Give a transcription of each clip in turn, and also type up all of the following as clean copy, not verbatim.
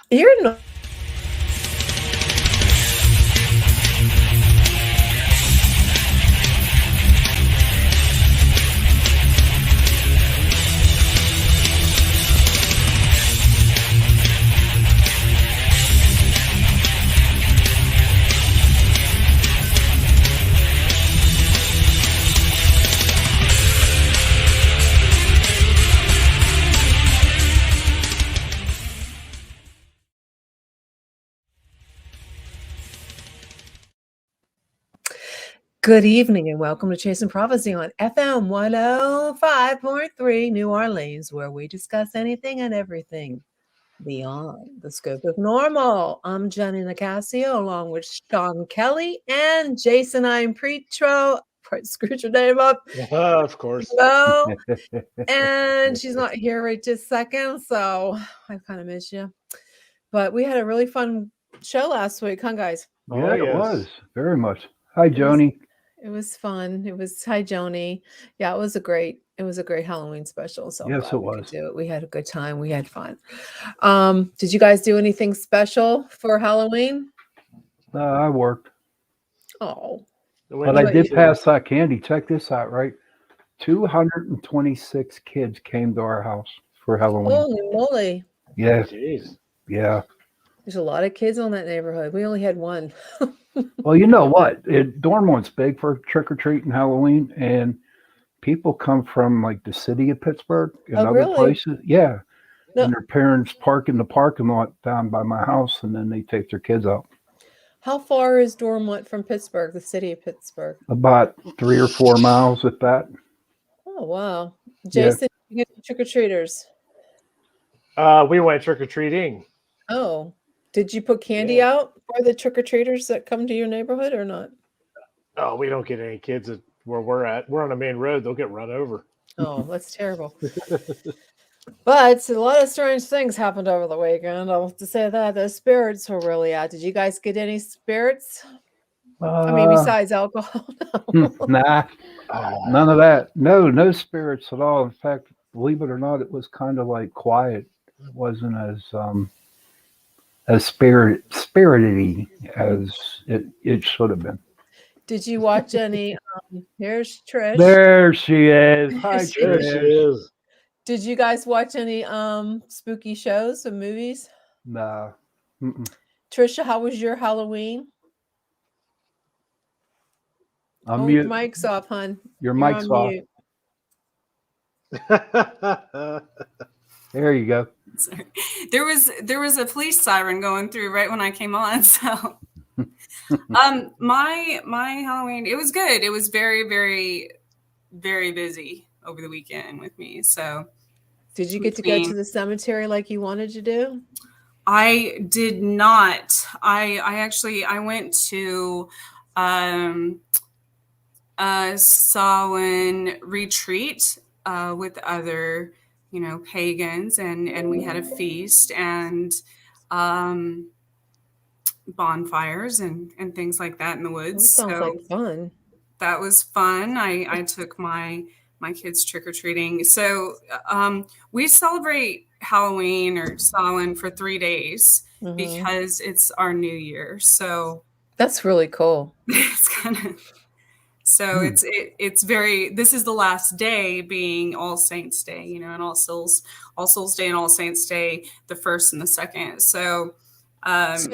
You're not. Good evening and welcome to Chasing Prophecy on FM 105.3 New Orleans, where we discuss anything and everything beyond the scope of normal. I'm Jenny Nicasio along with Sean Kelly and Jason I'm Pretro. Screwed your name up. Of course. No. And she's not here right this second, so I kind of miss you. But we had a really fun show last week, huh, guys? Yeah, it was very much. Hi, Joni. It was fun. It was hi, Joni. Yeah, it was a great Halloween special. So yes, it was. We had a good time. We had fun. Did you guys do anything special for Halloween? I worked. Oh, but I did pass that candy. Check this out, right? 226 kids came to our house for Halloween. Holy moly! Yeah. Jeez. Yeah. There's a lot of kids in that neighborhood. We only had one. Well, you know what? Dormont's big for trick-or-treating Halloween, and people come from like the city of Pittsburgh and other places. Yeah. No. And their parents park in the parking lot down by my house, and then they take their kids out. How far is Dormont from Pittsburgh, the city of Pittsburgh? About 3 or 4 miles, if that. Oh, wow. Jason, you get trick-or-treaters? We went trick-or-treating. Oh. Did you put candy out for the trick-or-treaters that come to your neighborhood or not? Oh, we don't get any kids where we're at. We're on a main road. They'll get run over. Oh, that's terrible. But a lot of strange things happened over the weekend. I'll have to say that. The spirits were really out. Did you guys get any spirits? I mean, besides alcohol? No. Nah, none of that. No spirits at all. In fact, believe it or not, it was kind of like quiet. It wasn't as spirity as it should have been. Did you watch any? Here's Trish. There she is. Hi, Trish. There she is. Did you guys watch any spooky shows or movies? No. Trisha, how was your Halloween? Your mic's off, hon. Your mic's off. There you go. Sorry. There was a police siren going through right when I came on. So, my Halloween, it was good. It was very, very, very busy over the weekend with me. So, did you get to go to the cemetery like you wanted to do? I did not. I went to a Samhain retreat with other pagans, and we had a feast and bonfires and things like that in the woods. That sounds like fun. That was fun. I took my kids trick-or-treating. So we celebrate Halloween or Samhain for 3 days because it's our new year. So that's really cool. It's kind of so it's very, this is the last day being All Saints Day, and All Souls Day and All Saints Day, the 1st and the 2nd. So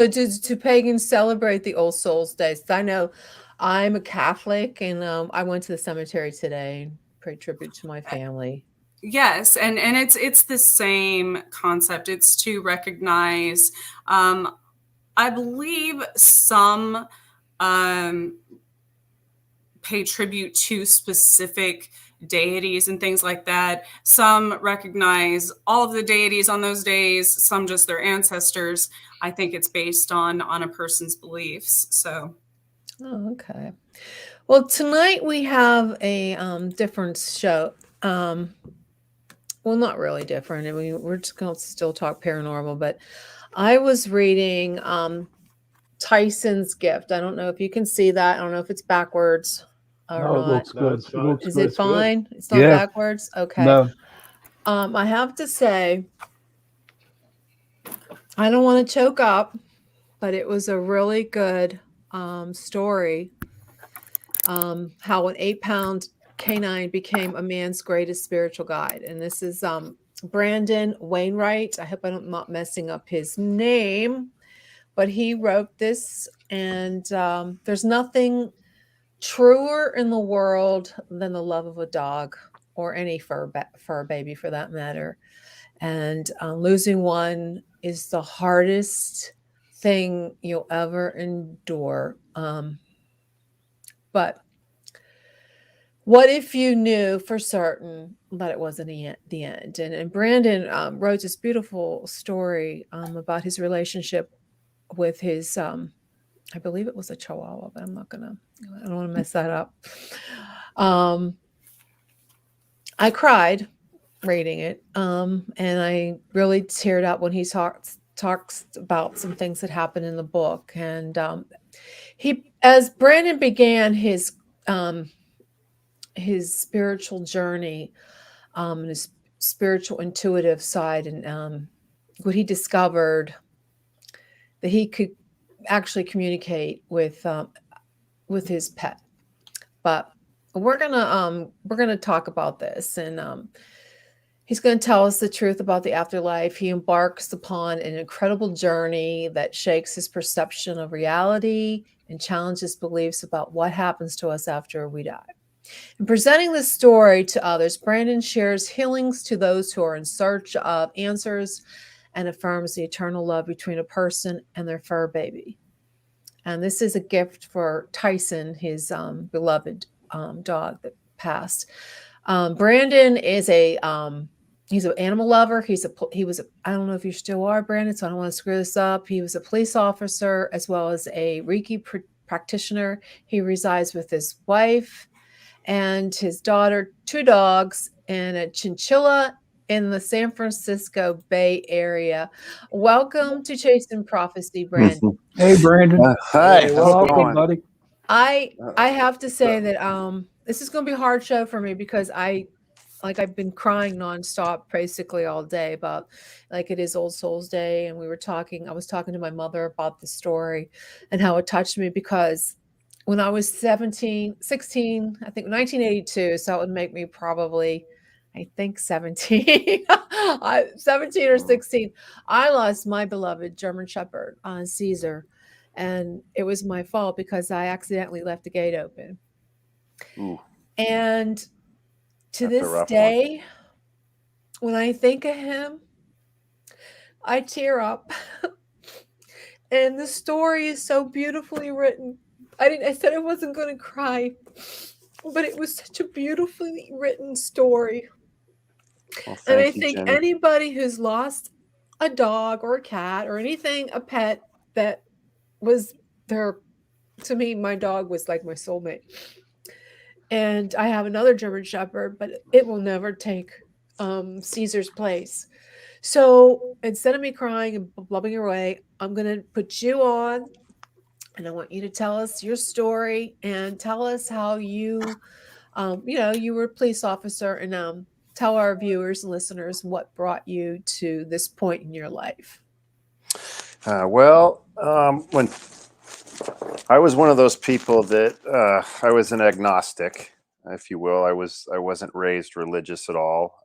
do pagans celebrate the All Souls Day? I know I'm a Catholic, and I went to the cemetery today and paid tribute to my family. Yes, and it's the same concept. It's to recognize, I believe some pay tribute to specific deities and things like that. Some recognize all of the deities on those days, some just their ancestors. I think it's based on a person's beliefs. So, oh, okay. Well, tonight we have a different show. Well, not really different. I mean, we're just going to still talk paranormal, but I was reading Tyson's Gift. I don't know if you can see that. I don't know if it's backwards or not. It looks good. Is it fine? It's not backwards? Okay. No. I have to say, I don't want to choke up, but it was a really good story. How an 8-pound canine became a man's greatest spiritual guide. And this is Brandon Wainwright. I hope I'm not messing up his name, but he wrote this. And there's nothing truer in the world than the love of a dog or any fur baby for that matter. And losing one is the hardest thing you'll ever endure. But what if you knew for certain that it wasn't the end? And Brandon wrote this beautiful story about his relationship with his, I believe it was a Chihuahua, but I don't want to mess that up. I cried reading it, and I really teared up when he talks about some things that happened in the book. And as Brandon began his spiritual journey, and his spiritual intuitive side, and what he discovered that he could actually communicate with his pet. But we're gonna talk about this, and he's going to tell us the truth about the afterlife. He embarks upon an incredible journey that shakes his perception of reality and challenges beliefs about what happens to us after we die. In presenting this story to others, Brandon shares healings to those who are in search of answers and affirms the eternal love between a person and their fur baby. And this is a gift for Tyson, his beloved dog that passed. Brandon is he's an animal lover. I don't know if you still are, Brandon, so I don't want to screw this up. He was a police officer as well as a REIKI practitioner. He resides with his wife and his daughter, 2 dogs, and a chinchilla in the San Francisco Bay Area. Welcome to Chasing Prophecy, Brandon. Hey, Brandon. Hi, Hey, how's it welcome, going? buddy. I have to say that this is going to be a hard show for me because I've been crying nonstop basically all day about, like, it is Old Souls Day, and I was talking to my mother about the story and how it touched me, because when I was 16, I think 1982, so it would make me probably, I think 17, 17 or 16, I lost my beloved German Shepherd, Caesar. And it was my fault because I accidentally left the gate open. Ooh, And to that's a this rough day, when I think of him, I tear up. And the story is so beautifully written. I said I wasn't going to cry, but it was such a beautifully written story. Well, And I thank you, think Jenny. anybody who's lost a dog or a cat or anything, a pet that was their, to me, my dog was like my soulmate. And I have another German Shepherd, but it will never take Caesar's place. So instead of me crying and blubbing away, I'm going to put you on, and I want you to tell us your story and tell us how you were a police officer, and tell our viewers and listeners what brought you to this point in your life. When I was one of those people that I was an agnostic, if you will. I wasn't raised religious at all.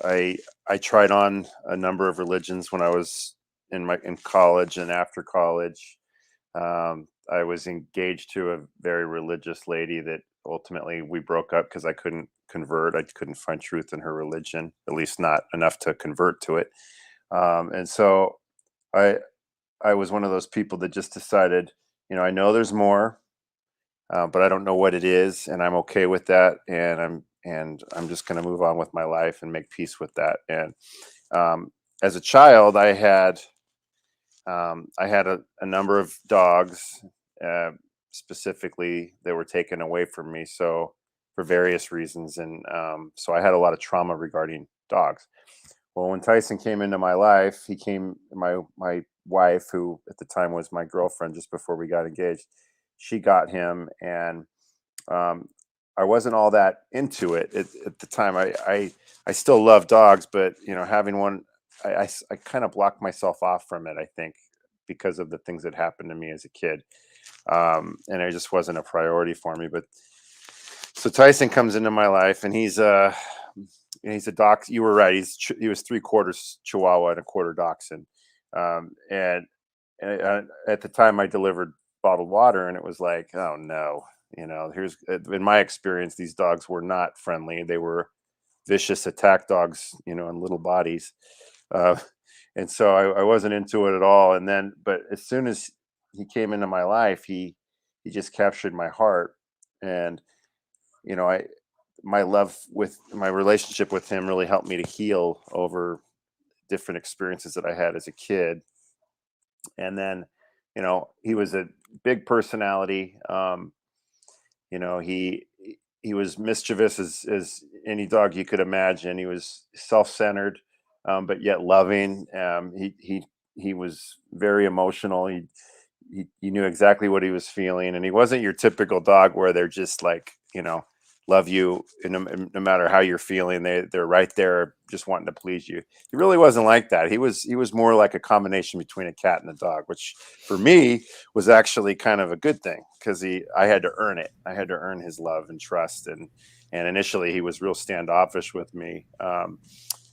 I tried on a number of religions when I was in college and after college. I was engaged to a very religious lady that ultimately we broke up because I couldn't convert. I couldn't find truth in her religion, at least not enough to convert to it. And so I was one of those people that just decided, I know there's more, but I don't know what it is, and I'm okay with that. And I'm just going to move on with my life and make peace with that. And as a child, I had a number of dogs, specifically, that were taken away from me. So for various reasons. And so I had a lot of trauma regarding dogs. Well, when Tyson came into my life, my wife, who at the time was my girlfriend just before we got engaged, she got him. And I wasn't all that into it at the time. I still love dogs, but having one I kind of blocked myself off from it, I think, because of the things that happened to me as a kid. And it just wasn't a priority for me. But so Tyson comes into my life, and he's a dox. You were right. He was 3/4 Chihuahua and 1/4 Dachshund. And at the time, I delivered bottled water, and it was like, oh no, here's, in my experience, these dogs were not friendly. They were vicious attack dogs, in little bodies. And so I wasn't into it at all. But as soon as he came into my life, he just captured my heart. And, my relationship with him really helped me to heal over different experiences that I had as a kid. And then, he was a big personality. He was mischievous as any dog you could imagine. He was self-centered, but yet loving. He was very emotional. He knew exactly what he was feeling, and he wasn't your typical dog where they're just like, love you, and no matter how you're feeling, they're right there just wanting to please you. He really wasn't like that. He was more like a combination between a cat and a dog, which for me was actually kind of a good thing, because I had to earn it. I had to earn his love and trust. And initially he was real standoffish with me,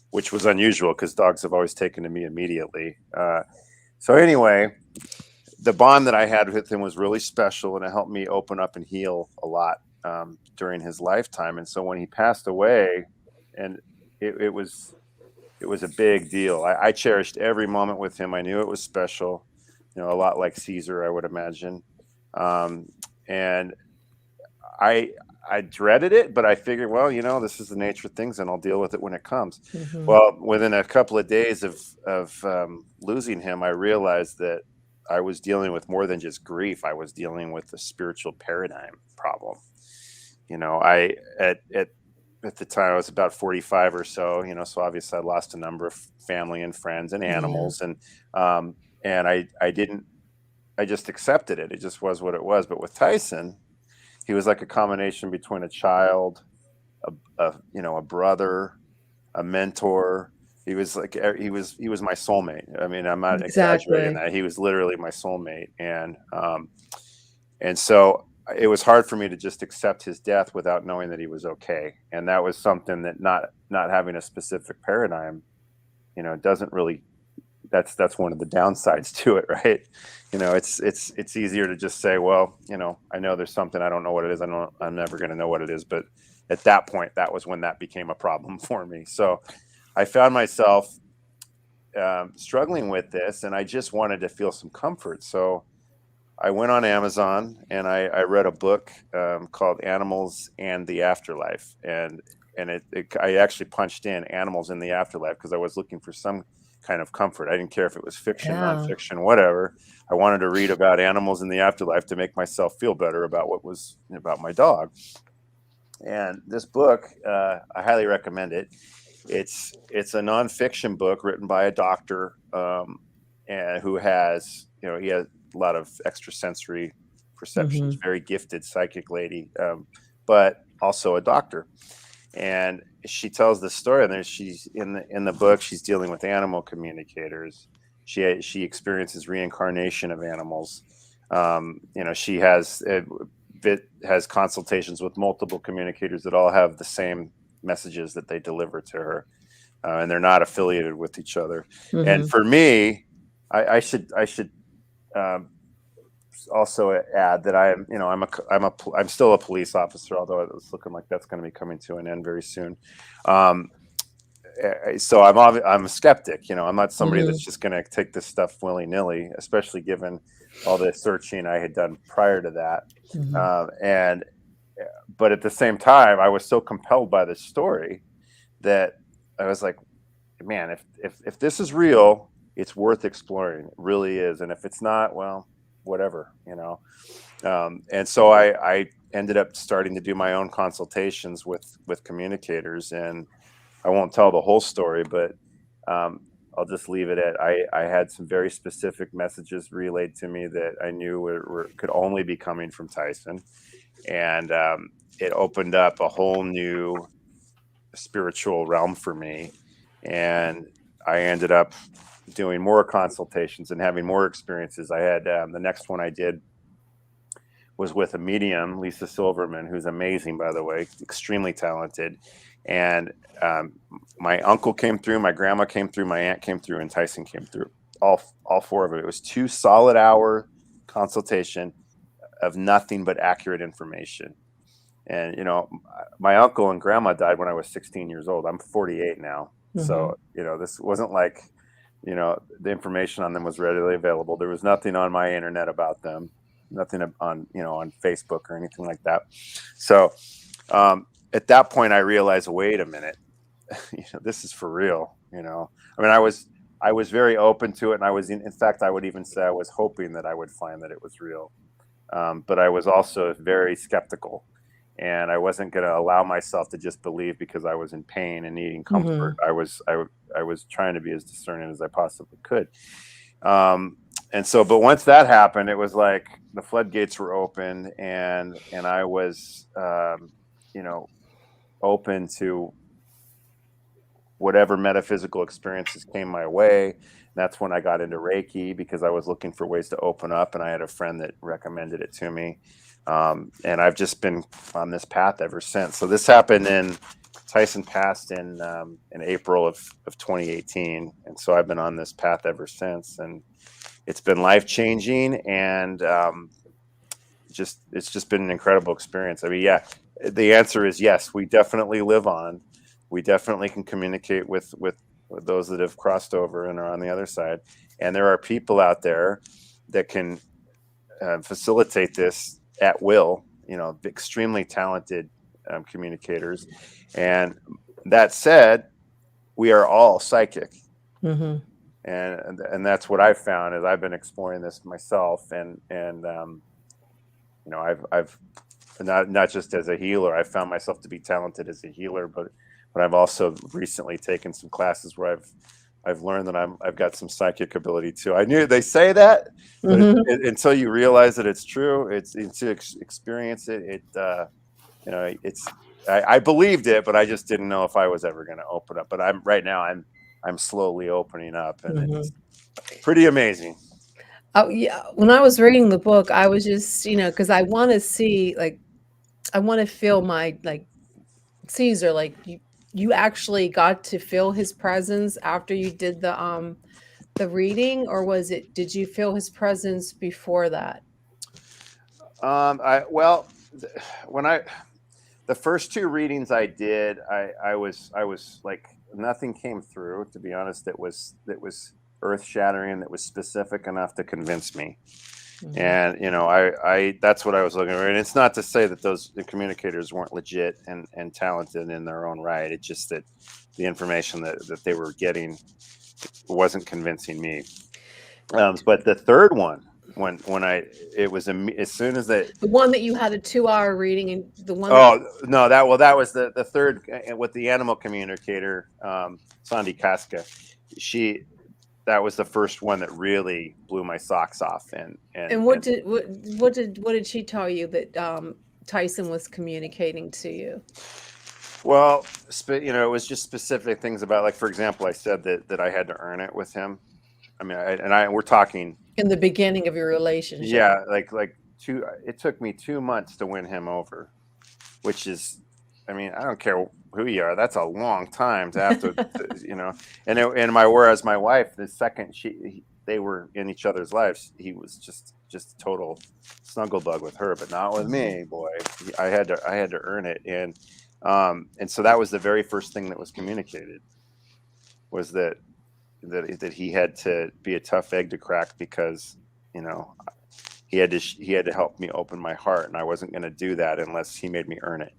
which was unusual because dogs have always taken to me immediately. So anyway, the bond that I had with him was really special, and it helped me open up and heal a lot during his lifetime. And so when he passed away, and it was a big deal. I cherished every moment with him. I knew it was special, a lot like Caesar, I would imagine. And I dreaded it, but I figured, well, this is the nature of things, and I'll deal with it when it comes. Mhm. Well, within a couple of days of losing him, I realized that I was dealing with more than just grief. I was dealing with a spiritual paradigm problem. At the time I was about 45 or so, so obviously I lost a number of family and friends and animals. And I just accepted it. It just was what it was. But with Tyson, he was like a combination between a child, a brother, a mentor. He was my soulmate. I mean, I'm not exaggerating that. He was literally my soulmate. And so it was hard for me to just accept his death without knowing that he was okay. And that was something that not having a specific paradigm, doesn't really, that's one of the downsides to it, right? It's easier to just say, well, I know there's something, I don't know what it is. I'm never going to know what it is. But at that point, that was when that became a problem for me. So I found myself struggling with this, and I just wanted to feel some comfort. So I went on Amazon and I read a book called Animals and the Afterlife. And I actually punched in Animals in the Afterlife because I was looking for some kind of comfort. I didn't care if it was fiction, nonfiction, whatever. I wanted to read about animals in the afterlife to make myself feel better about what was about my dog. And this book, I highly recommend it. It's a nonfiction book written by a doctor and who has, he has a lot of extrasensory perceptions, very gifted psychic lady, but also a doctor. And she tells the story, and she's in the book, she's dealing with animal communicators. She experiences reincarnation of animals. She has consultations with multiple communicators that all have the same messages that they deliver to her, and they're not affiliated with each other. And for me, I should also add that I'm still a police officer, although it's looking like that's going to be coming to an end very soon. So I'm a skeptic. I'm not somebody that's just going to take this stuff willy-nilly, especially given all the searching I had done prior to that. But at the same time, I was so compelled by this story that I was like, man, if this is real, it's worth exploring. It really is. And if it's not, well, whatever, and so I ended up starting to do my own consultations with communicators. And I won't tell the whole story, but I'll just leave it at I had some very specific messages relayed to me that I knew could only be coming from Tyson. And it opened up a whole new spiritual realm for me. And I ended up doing more consultations and having more experiences. I had the next one I did was with a medium, Lisa Silverman, who's amazing, by the way, extremely talented. And my uncle came through, my grandma came through, my aunt came through, and Tyson came through. All four of it. It was 2 solid hour consultation of nothing but accurate information. And, you know, my uncle and grandma died when I was 16 years old. I'm 48 now. So, you know, this wasn't like, you know, the information on them was readily available. There was nothing on my internet about them, nothing on, you know, on Facebook or anything like that. So at that point, I realized, wait a minute, you know, this is for real. You know, I mean, I was very open to it. And I was, in fact, I would even say I was hoping that I would find that it was real. But I was also very skeptical. And I wasn't going to allow myself to just believe because I was in pain and needing comfort. I was trying to be as discerning as I possibly could. And so, but once that happened, it was like the floodgates were opened, and I was, you know, open to whatever metaphysical experiences came my way. That's when I got into Reiki, because I was looking for ways to open up, and I had a friend that recommended it to me. And I've just been on this path ever since. So this happened Tyson passed in April of 2018. And so I've been on this path ever since, and it's been life-changing, and it's just been an incredible experience. I mean, yeah, the answer is yes, we definitely live on. We definitely can communicate with those that have crossed over and are on the other side. And there are people out there that can facilitate this at will, you know, extremely talented communicators. And that said, we are all psychic. And that's what I've found, as I've been exploring this myself. And you know, I've not just as a healer, I've found myself to be talented as a healer, but I've also recently taken some classes where I've learned that I've got some psychic ability too. I knew they say that, but until you realize that it's true, it's to experience it. You know, I believed it, but I just didn't know if I was ever going to open up. But right now I'm slowly opening up, and it's pretty amazing. Oh yeah. When I was reading the book, I was just, you know, because I want to see, like, I want to feel my, like, Caesar, like you actually got to feel his presence after you did the reading, or did you feel his presence before that? The first 2 readings I did, I was like, nothing came through, to be honest, that was earth shattering, that was specific enough to convince me. And, you know, I that's what I was looking for. And it's not to say that the communicators weren't legit and talented in their own right. It's just that the information that they were getting wasn't convincing me. But the third one, as soon as the one that you had a 2-hour reading, and the one that was the third with the animal communicator, Sandy Casca. That was the first one that really blew my socks off. And what did she tell you that Tyson was communicating to you? Well, you know, it was just specific things about, like, for example, I said that I had to earn it with him. I mean, we're talking in the beginning of your relationship. Yeah, it took me 2 months to win him over, which is, I mean, I don't care who you are, that's a long time to have to, you know. Whereas my wife, the second they were in each other's lives, he was just a total snuggle bug with her, but not with me, boy. I had to earn it, and so that was the very first thing that was communicated, was that he had to be a tough egg to crack, because, you know, he had to help me open my heart, and I wasn't going to do that unless he made me earn it.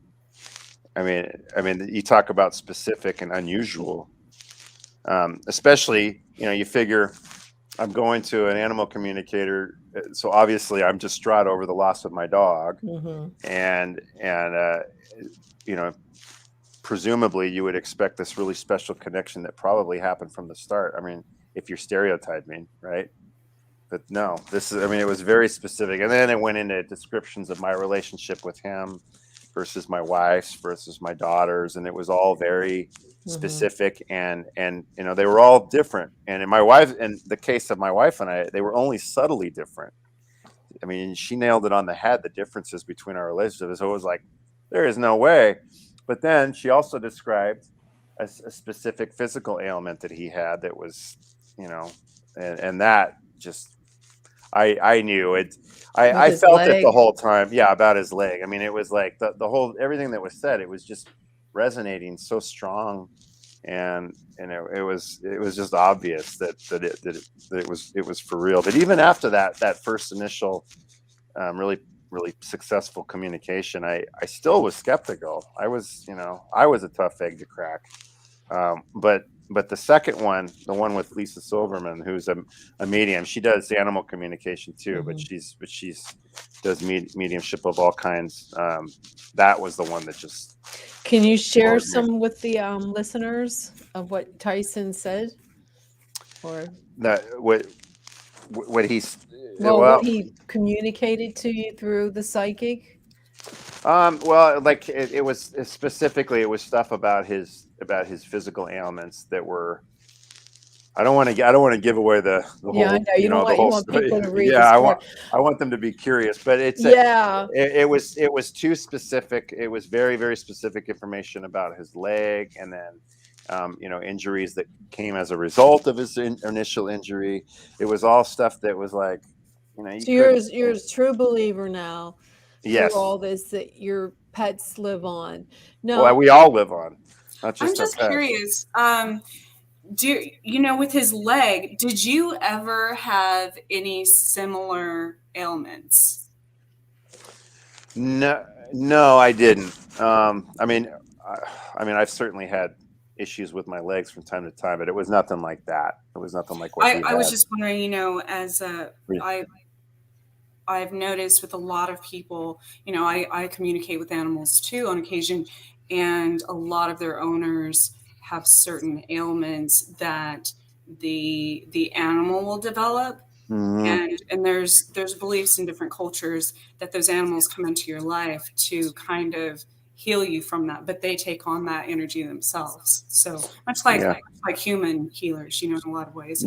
I mean, you talk about specific and unusual, especially, you know, you figure I'm going to an animal communicator, so obviously I'm distraught over the loss of my dog, and you know, presumably you would expect this really special connection that probably happened from the start. I mean, if you're stereotyping, right? But no, it was very specific. And then it went into descriptions of my relationship with him, versus my wife's versus my daughter's, and it was all very specific, and you know, they were all different. And in the case of my wife and I, they were only subtly different. I mean, she nailed it on the head, the differences between our relationships. So it was like, there is no way. But then she also described a specific physical ailment that he had that was, you know, and that just, I knew it. I felt it the whole time. Yeah, about his leg. I mean, it was like the whole, everything that was said, it was just resonating so strong. And it was just obvious that it was for real. But even after that first initial really successful communication, I still was skeptical. I was a tough egg to crack. But the second one, the one with Lisa Silverman, who's a medium, she does animal communication too, but she's does mediumship of all kinds. That was the one that just. Can you share some with the listeners of what Tyson said, or that what he's what he communicated to you through the psychic? Well, like it was specifically, it was stuff about his physical ailments that were. I don't want to give away the whole. I know. You don't want people to read. Yeah, I want them to be curious, but it's it was too specific. It was very, very specific information about his leg, and then injuries that came as a result of his initial injury. It was all stuff that was like, so you're a true believer now. Yes. Through all this that your pets live on. No, well, we all live on. Not just I'm just curious. Do with his leg, did you ever have any similar ailments? No, I didn't. I mean, I've certainly had issues with my legs from time to time, but it was nothing like that. It was nothing like what I was just wondering, as I've noticed with a lot of people, I communicate with animals too on occasion, and a lot of their owners have certain ailments that the animal will develop. And there's beliefs in different cultures that those animals come into your life to kind of heal you from that, but they take on that energy themselves. So much like human healers, in a lot of ways.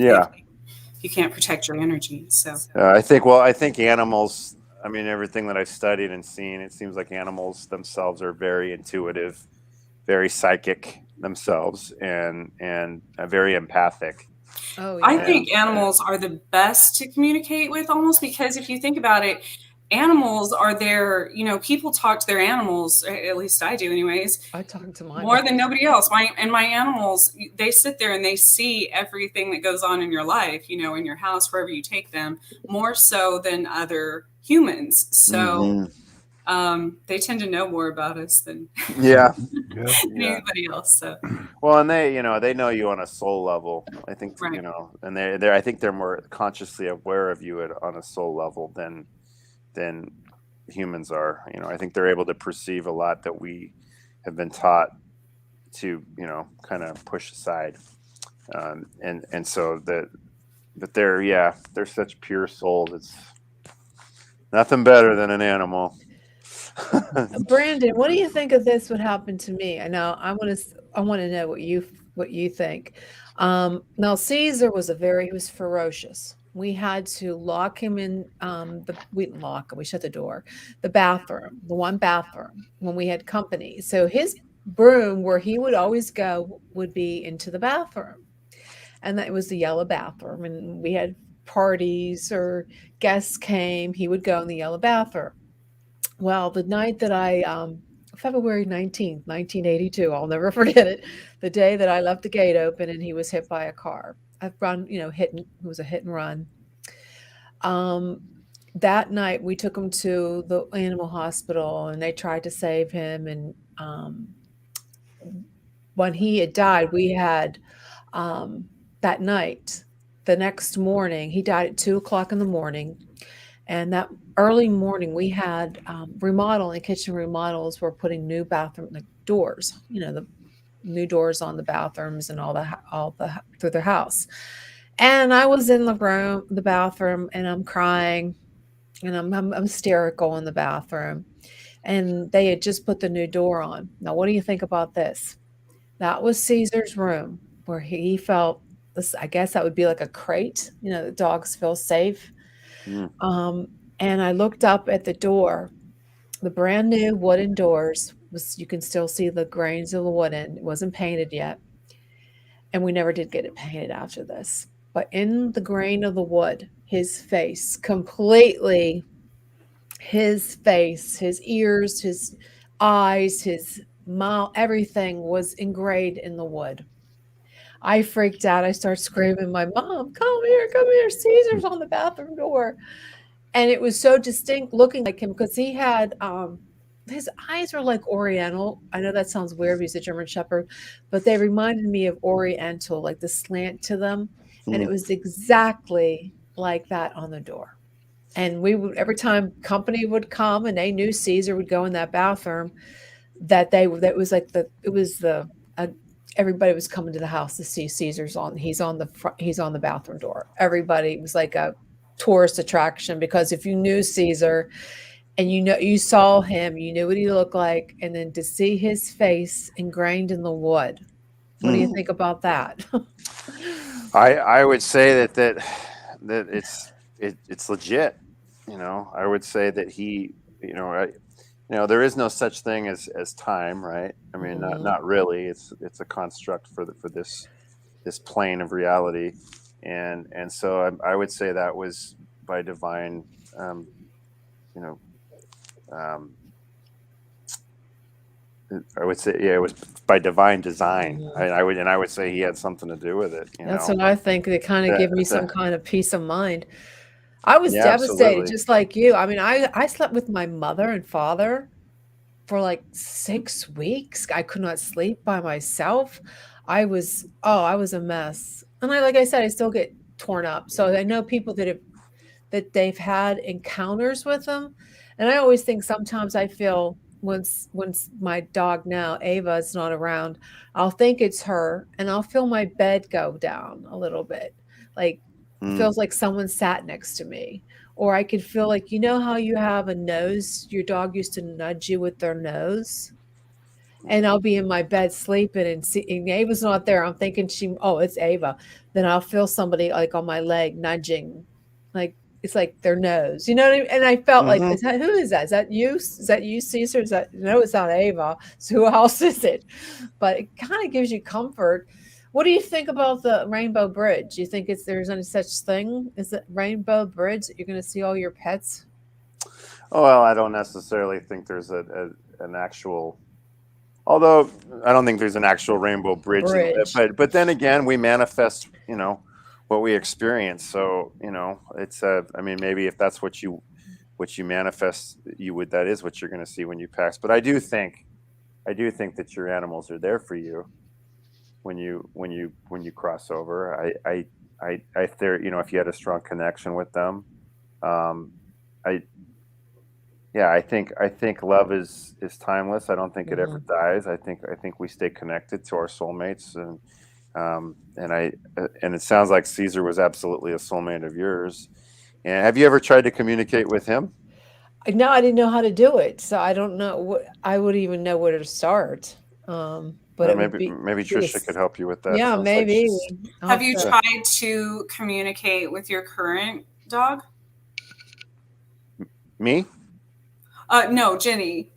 You can't protect your energy. So I think animals, everything that I've studied and seen, it seems like animals themselves are very intuitive, very psychic themselves, and very empathic. Oh, yeah. I think animals are the best to communicate with, almost, because if you think about it, animals are there. People talk to their animals, at least I do anyways. I talk to mine more than nobody else. My animals, they sit there and they see everything that goes on in your life, in your house, wherever you take them, more so than other humans. So they tend to know more about us than anybody else. So well, and they know you on a soul level. I think and I think they're more consciously aware of you on a soul level than humans are. I think they're able to perceive a lot that we have been taught to kind of push aside, and so but they're such pure souls. It's nothing better than an animal. Brandon, what do you think of this? What happened to me? I know I want to know what you think. Now Caesar was he was ferocious. We had to lock him in we shut the door, the one bathroom when we had company. So his room where he would always go would be into the bathroom, and that was the yellow bathroom. And we had parties or guests came, he would go in the yellow bathroom. Well, the night that February 19th, 1982, I'll never forget it. The day that I left the gate open and he was hit by a car. I've run, it was a hit and run. That night we took him to the animal hospital and they tried to save him. And when he had died, we had that night, the next morning, he died at 2:00 in the morning. And that early morning we had kitchen remodels were putting new bathroom doors, the new doors on the bathrooms and all the through their house. And I was in the bathroom, and I'm crying, and I'm hysterical in the bathroom. and they had just put the new door on. Now, what do you think about this? That was Caesar's room where he felt this. I guess that would be like a crate. You know, the dogs feel safe. And I looked up at the door. The brand new wooden doors was. You can still see the grains of the wooden. It wasn't painted yet, and we never did get it painted after this. But in the grain of the wood, his face completely. His face, his ears, his eyes, his mouth, everything was engraved in the wood. I freaked out. I started screaming, my mom, come here, Caesar's on the bathroom door. And it was so distinct looking like him because he had his eyes were like Oriental. I know that sounds weird because he's a German Shepherd, but they reminded me of Oriental, like the slant to them. And it was exactly like that on the door. And we would, every time company would come and they knew Caesar would go in that bathroom, that was like everybody was coming to the house to see Caesar's on. He's on the bathroom door. Everybody was like a tourist attraction because if you knew Caesar and you saw him, you knew what he looked like, and then to see his face ingrained in the wood. What do you think about that? I would say that it's legit. You know, I would say that he, there is no such thing as time, right? I mean, not really. It's a construct for this plane of reality, and so I would say that was by divine, I would say, it was by divine design. I would say he had something to do with it. That's what I think. They kind of give me some kind of peace of mind. I was devastated, absolutely. just like you. I mean, I slept with my mother and father for like 6 weeks. I could not sleep by myself. I was a mess. And like I said, I still get torn up. So I know people that they've had encounters with them. And I always think sometimes I feel once my dog now, Ava, is not around, I'll think it's her and I'll feel my bed go down a little bit. Like it feels like someone sat next to me. Or I could feel like, you know how you have a nose, your dog used to nudge you with their nose? And I'll be in my bed sleeping and Ava's not there. I'm thinking it's Ava. Then I'll feel somebody like on my leg nudging, like it's like their nose. You know what I mean? And I felt like, who is that? Is that you? Is that you, Caesar? No, it's not Ava. So who else is it? But it kind of gives you comfort. What do you think about the Rainbow Bridge? Do you think there's any such thing? Is it Rainbow Bridge that you're going to see all your pets? Oh, well, I don't necessarily think there's an actual. Although I don't think there's an actual rainbow bridge. But then again, we manifest, what we experience. So, it's I mean, maybe if that's what you manifest, that is what you're going to see when you pass. But I do think that your animals are there for you when you cross over. If if you had a strong connection with them, I think love is timeless. I don't think it ever dies. I think we stay connected to our soulmates, and it sounds like Caesar was absolutely a soulmate of yours. And have you ever tried to communicate with him? No, I didn't know how to do it, so I don't know what I would even know where to start. But maybe Trisha could help you with that. Yeah, maybe. Have you tried to communicate with your current dog? Me? No, Jenny.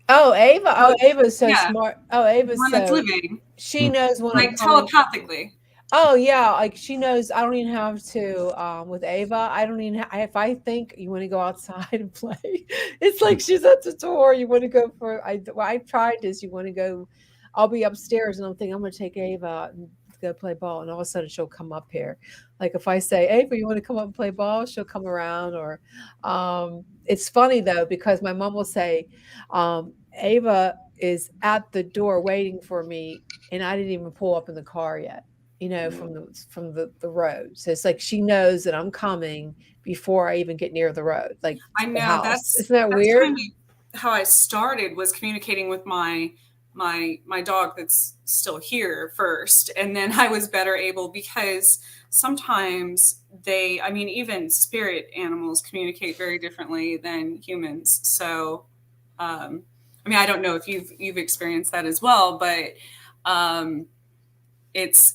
Oh, Ava. Oh, Ava's so smart. Oh, Ava's one that's living. She knows when like telepathically. Oh yeah, like she knows. I don't even have to. With Ava, I don't even. If I think you want to go outside and play, it's like she's at the door. You want to go for? I've tried this. You want to go? I'll be upstairs and I'm thinking I'm going to take Ava and go play ball, and all of a sudden she'll come up here. Like if I say, Ava, you want to come up and play ball? She'll come around. Or it's funny though, because my mom will say, Ava is at the door waiting for me, and I didn't even pull up in the car yet. From the road. So it's like she knows that I'm coming before I even get near the road. Like I know isn't that weird? Kind of how I started was communicating with my dog that's still here first, and then I was better able, because sometimes even spirit animals communicate very differently than humans. So I mean, I don't know if you've experienced that as well, but it's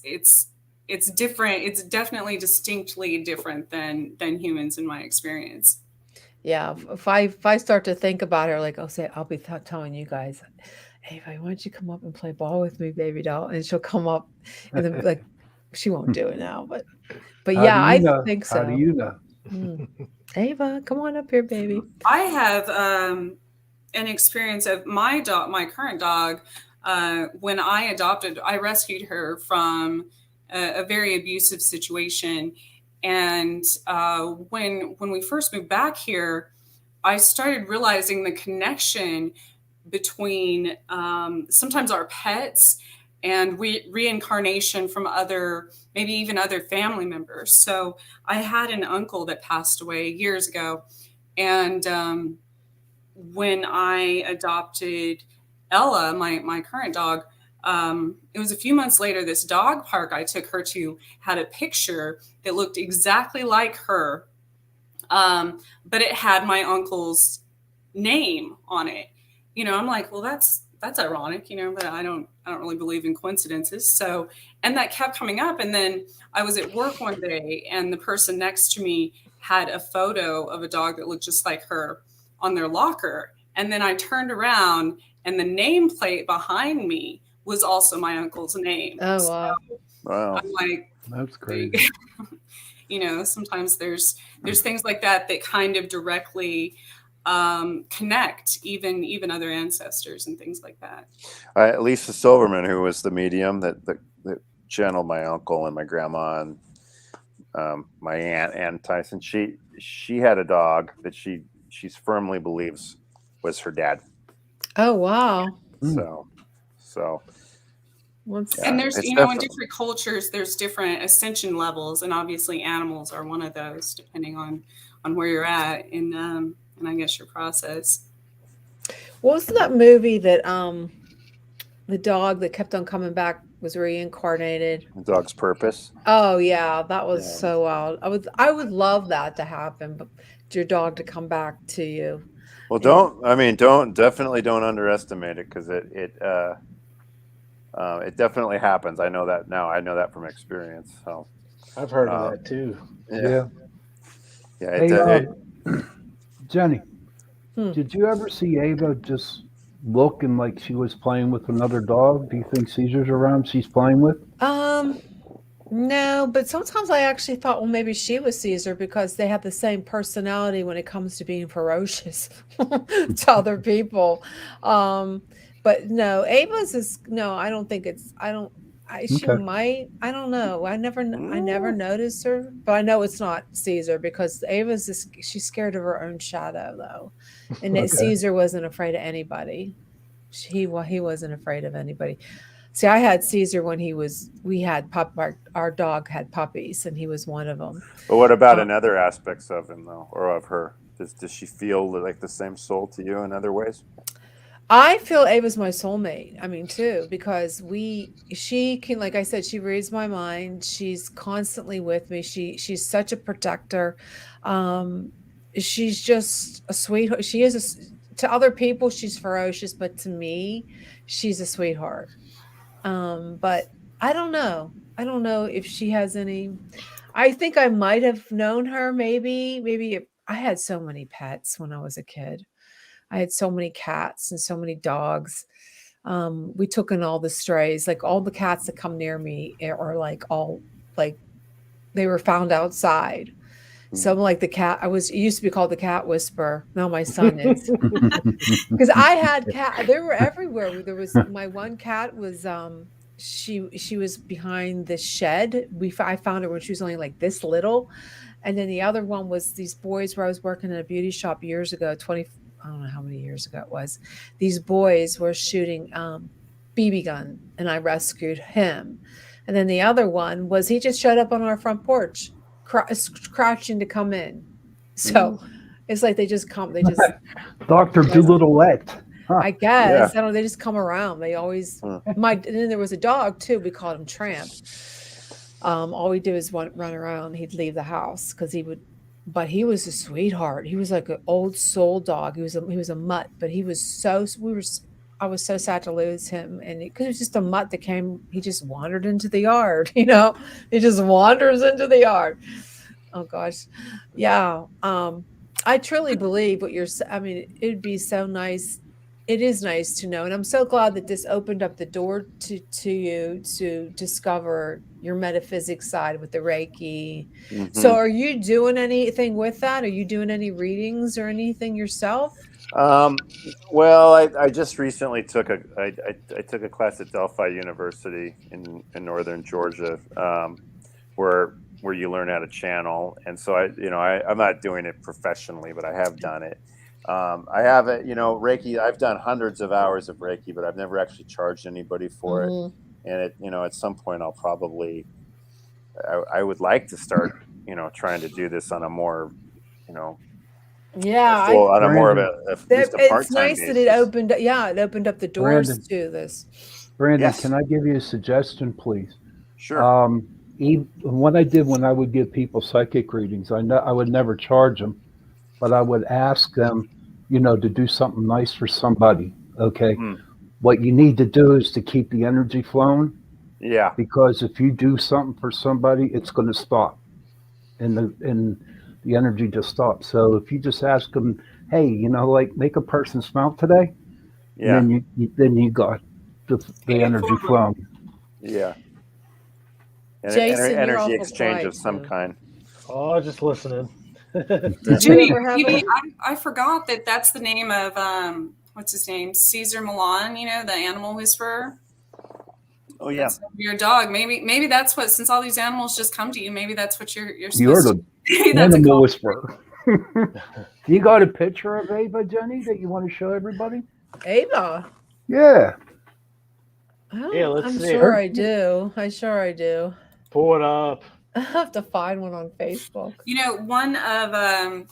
different. It's definitely distinctly different than humans in my experience. Yeah, if I start to think about her, like I'll be telling you guys, Ava, why don't you come up and play ball with me, baby doll? And she'll come up, and then like she won't do it now, but How yeah, do you I know? think How do so. you know? Ava, come on up here, baby. I have an experience of my current dog. When I rescued her from a very abusive situation. And when we first moved back here, I started realizing the connection between sometimes our pets and reincarnation from maybe even other family members. So I had an uncle that passed away years ago. And when I adopted Ella, my current dog, it was a few months later, this dog park I took her to had a picture that looked exactly like her, but it had my uncle's name on it. I'm like, well, that's ironic, but I don't really believe in coincidences. So, and that kept coming up. And then I was at work one day and the person next to me had a photo of a dog that looked just like her on their locker. And then I turned around and the nameplate behind me was also my uncle's name. Oh, wow. So Wow. I'm like, That's crazy. Sometimes there's things like that kind of directly connect even other ancestors and things like that. Lisa Silverman, who was the medium that channeled my uncle and my grandma and my aunt Ann Tyson, she had a dog that she firmly believes was her dad. Oh, wow. So And there's, it's in definitely different cultures, there's different ascension levels, and obviously animals are one of those, depending on where you're at in I guess your process. What was that movie that the dog that kept on coming back was reincarnated? The Dog's Purpose. Oh yeah, that was Yeah. so wild. I would love that to happen, but your dog to come back to you. Well, And definitely don't underestimate it, because it definitely happens. I know that now. I know that from experience. So I've heard of that too. Yeah. Yeah. Hey, Jenny, Hmm. did you ever see Ava just looking like she was playing with another dog? Do you think Caesar's around she's playing with? No, but sometimes I actually thought, well, maybe she was Caesar because they have the same personality when it comes to being ferocious to other people. But no, no, I don't think she Okay. might, I don't know. I never noticed her, but I know it's not Caesar because she's scared of her own shadow though. And Okay. Caesar wasn't afraid of anybody. He wasn't afraid of anybody. See, I had Caesar when our dog had puppies, and he was one of them. But what about in other aspects of him, though, or of her? Does she feel like the same soul to you in other ways? I feel Ava's my soulmate. I mean, too, because she can, like I said, she reads my mind. She's constantly with me. She's such a protector. She's just a sweetheart. To other people, she's ferocious, but to me, she's a sweetheart. But I don't know. I don't know if she has any. I think I might have known her. Maybe I had so many pets when I was a kid. I had so many cats and so many dogs. We took in all the strays, like all the cats that come near me are like they were found outside. Some like the cat. It used to be called the cat whisperer. Now my son is, because I had cat. They were everywhere. There was my one cat was she was behind the shed. I found her when she was only like this little, and then the other one was these boys where I was working in a beauty shop years ago. I don't know how many years ago it was. These boys were shooting BB gun, and I rescued him. And then the other one was he just showed up on our front porch, crouching to come in. So it's like they just come. They just Dr. Doolittle-lette. Huh. I guess I don't know. They just come around. They always and then there was a dog too. We called him Tramp. All we do is run around. He'd leave the house because he would but he was a sweetheart. He was like an old soul dog. He was a mutt, but he was I was so sad to lose him, and because it was just a mutt that came. He just wandered into the yard. He just wanders into the yard. Oh gosh, yeah. I truly believe what you're. I mean, it'd be so nice. It is nice to know, and I'm so glad that this opened up the door to you to discover your metaphysics side with the Reiki. So, are you doing anything with that? Are you doing any readings or anything yourself? Well, I just recently took I took a class at Delphi University in northern Georgia, where you learn how to channel, and so I'm not doing it professionally, but I have done it. I have it, Reiki. I've done hundreds of hours of Reiki, but I've never actually charged anybody for it. And at some point, I'll probably, I would like to start, trying to do this on a more, Yeah, on a more of at least a it's part-time nice that basis. it opened up the doors Brandon. to this. Brandon, Yes. can I give you a suggestion, please? Sure. What I did when I would give people psychic readings, I would never charge them, but I would ask them, to do something nice for somebody. Okay. What you need to do is to keep the energy flowing, Yeah. because if you do something for somebody, it's going to stop, and the energy just stops. So if you just ask them, hey, like make a person smile today, Yeah. and then you got the energy flowing. Yeah. Jason, you're energy awful exchange quiet, of some too. kind. Oh, just listening. Did you Judy, ever have Judy, I forgot that's the name of what's his name? Caesar Milan, the animal whisperer. Oh yeah. That's your dog. Maybe that's what, since all these animals just come to you, maybe that's what you're You're supposed the to do. That's a animal call. whisperer. You got a picture of Ava, Jenny, that you want to show everybody? Ava? Yeah. Yeah, let's I'm see. sure I do. I do. Pull it up. I have to find one on Facebook. One of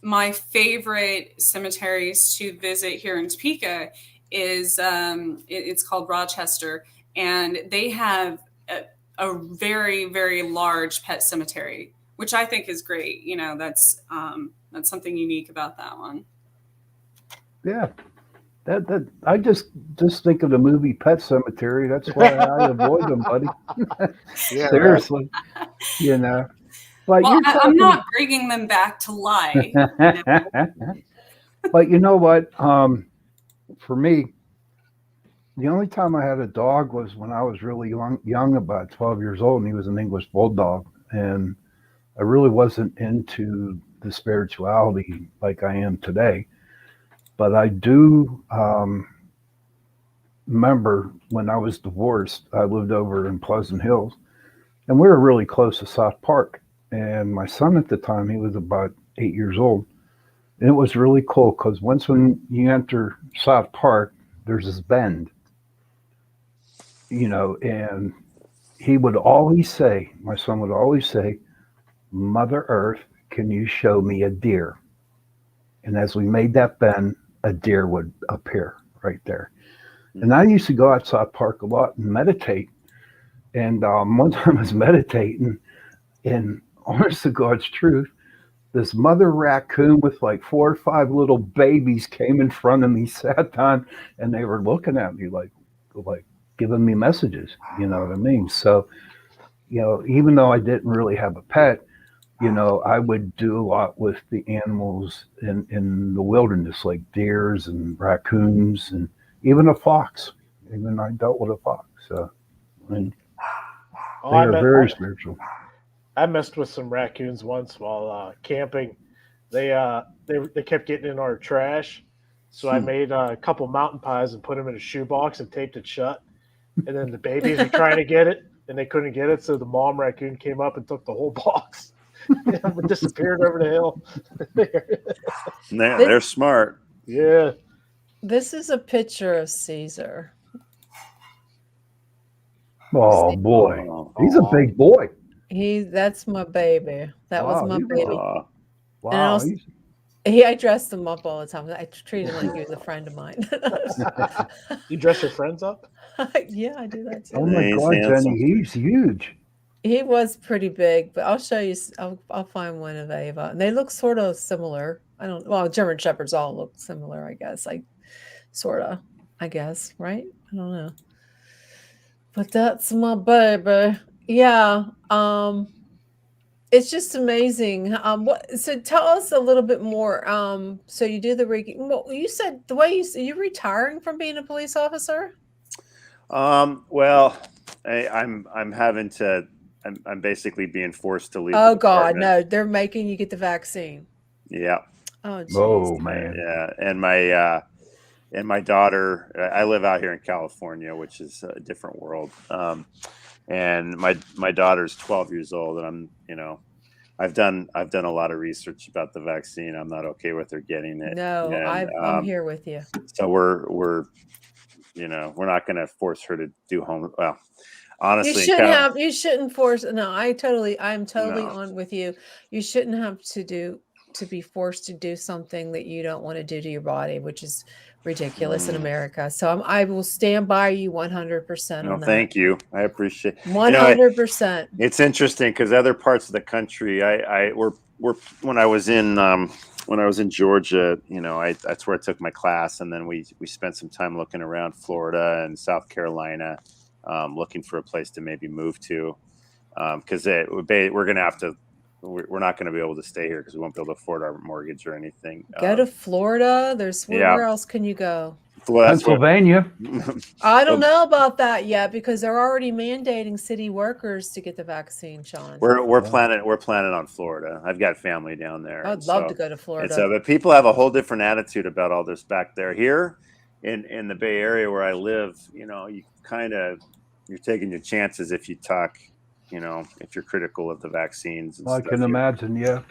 my favorite cemeteries to visit here in Topeka is it's called Rochester, and they have a very, very large pet cemetery, which I think is great. That's something unique about that one. Yeah. That I just think of the movie Pet Cemetery. That's why I avoid them, buddy. Yeah, Seriously. But Well, you're I'm not bringing them back to life. But you know what? For me, the only time I had a dog was when I was really young, about 12 years old, and he was an English bulldog. And I really wasn't into the spirituality like I am today. But I do remember when I was divorced, I lived over in Pleasant Hills, and we were really close to South Park. And my son at the time, he was about 8 years old. And it was really cool because when you enter South Park, there's this bend, and he would always say, my son would always say, Mother Earth, can you show me a deer? And as we made that bend, a deer would appear right there. And I used to go out South Park a lot and meditate. And one time I was meditating, and honest to God's truth, this mother raccoon with like 4 or 5 little babies came in front of me, sat down, and they were looking at me like giving me messages. You know what I mean? So, even though I didn't really have a pet, I would do a lot with the animals in the wilderness, like deers and raccoons and even a fox. Even I dealt with a fox. So, they are very spiritual. I messed with some raccoons once while camping. They kept getting in our trash, so I made a couple mountain pies and put them in a shoebox and taped it shut. And then the babies were trying to get it, and they couldn't get it, so the mom raccoon came up and took the whole box. And disappeared over the hill. They're smart. Yeah. This is a picture of Caesar. Oh boy, he's a big boy. That's my baby. That was my baby. Wow. I dressed him up all the time. I treated him like he was a friend of mine. You dress your friends up? Yeah, I do that too. Oh my God, handsome. Jenny, he's huge. He was pretty big, but I'll show you. I'll find one of Ava, and they look sort of similar. I don't. Well, German shepherds all look similar, I guess. Like, sort of. I guess, right? I don't know. But that's my baby. Yeah. It's just amazing. What? So tell us a little bit more. So you do the Reiki. Well, you said the way you're retiring from being a police officer. Well, I'm having to. I'm basically being forced to leave. Oh the God, department. no! They're making you get the vaccine. Yeah. Oh, geez. Oh man. Yeah, and my daughter. I live out here in California, which is a different world. And my daughter's 12 years old, and I've done a lot of research about the vaccine. I'm not okay with her getting it. No, And, I'm here with you. So we're not going to force her to do home. Well, honestly, You shouldn't force. No, I'm totally on with you. You shouldn't have to be forced to do something that you don't want to do to your body, which is ridiculous in America. So I will stand by you 100% on that. Thank you. I appreciate 100%. It's interesting because other parts of the country, when I was in Georgia, that's where I took my class, and then we spent some time looking around Florida and South Carolina, looking for a place to maybe move to, because we're gonna have to. We're not going to be able to stay here because we won't be able to afford our mortgage or anything. Go to Florida. Where else can you go? Pennsylvania. I don't know about that yet because they're already mandating city workers to get the vaccine, Sean. We're planning on Florida. I've got family down there. I'd love to go to Florida. But people have a whole different attitude about all this back there. Here in the Bay Area where I live, you're taking your chances if you talk. If you're critical of the vaccines. I can imagine, yeah.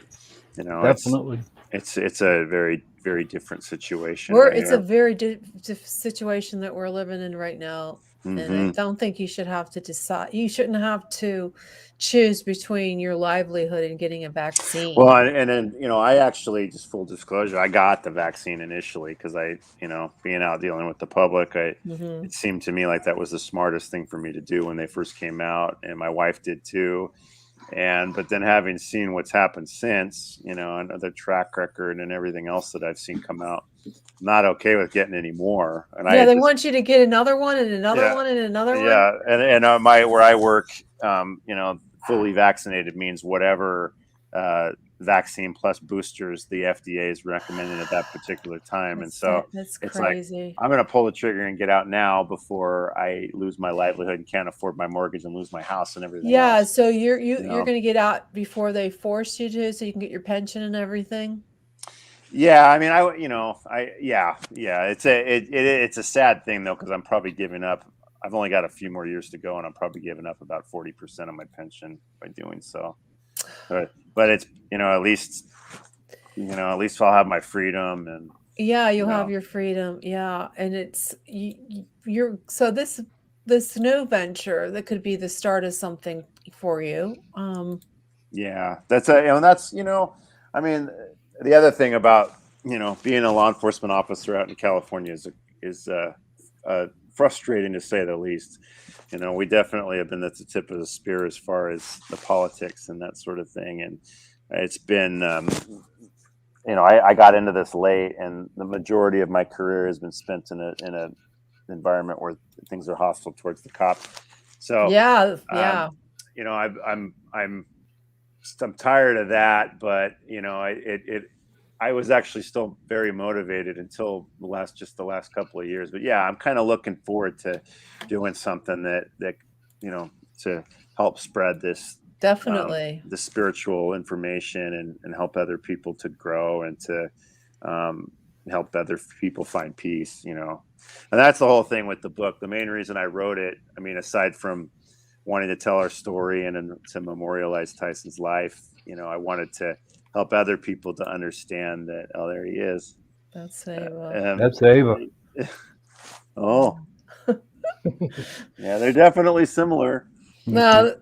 Definitely. It's a very, very different situation. It's a very situation that we're living in right now. Mm-hmm. And I don't think you should have to decide. You shouldn't have to choose between your livelihood and getting a vaccine. Well, and then, I actually, just full disclosure, I got the vaccine initially because being out dealing with the public, it seemed to me like that was the smartest thing for me to do when they first came out, and my wife did too. But then having seen what's happened since, and the track record and everything else that I've seen come out, I'm not okay with getting any more. And they want you to get another one and another one and another one. Yeah, and where I work, fully vaccinated means whatever vaccine plus boosters the FDA is recommending at that particular time. That's crazy. Like, I'm going to pull the trigger and get out now before I lose my livelihood and can't afford my mortgage and lose my house and everything. Yeah, else. So you're going to get out before they force you to, so you can get your pension and everything. Yeah, I mean, it's a sad thing though, because I'm probably giving up. I've only got a few more years to go, and I'm probably giving up about 40% of my pension by doing so. But it's at least I'll have my freedom, and you'll have your freedom. Yeah, and it's you're so this new venture that could be the start of something for you. Yeah, that's I mean, the other thing about being a law enforcement officer out in California is frustrating to say the least. We definitely have been at the tip of the spear as far as the politics and that sort of thing. And it's been, I got into this late, and the majority of my career has been spent in an environment where things are hostile towards the cop. So I'm tired of that, but I was actually still very motivated until the last couple of years. But yeah, I'm kind of looking forward to doing something that to help spread this definitely the spiritual information and help other people to grow and to help other people find peace. And that's the whole thing with the book. The main reason I wrote it, I mean, aside from wanting to tell our story and to memorialize Tyson's life, I wanted to help other people to understand that. Oh, there he is. That's Ava. That's Ava. Oh, yeah, they're definitely similar. No,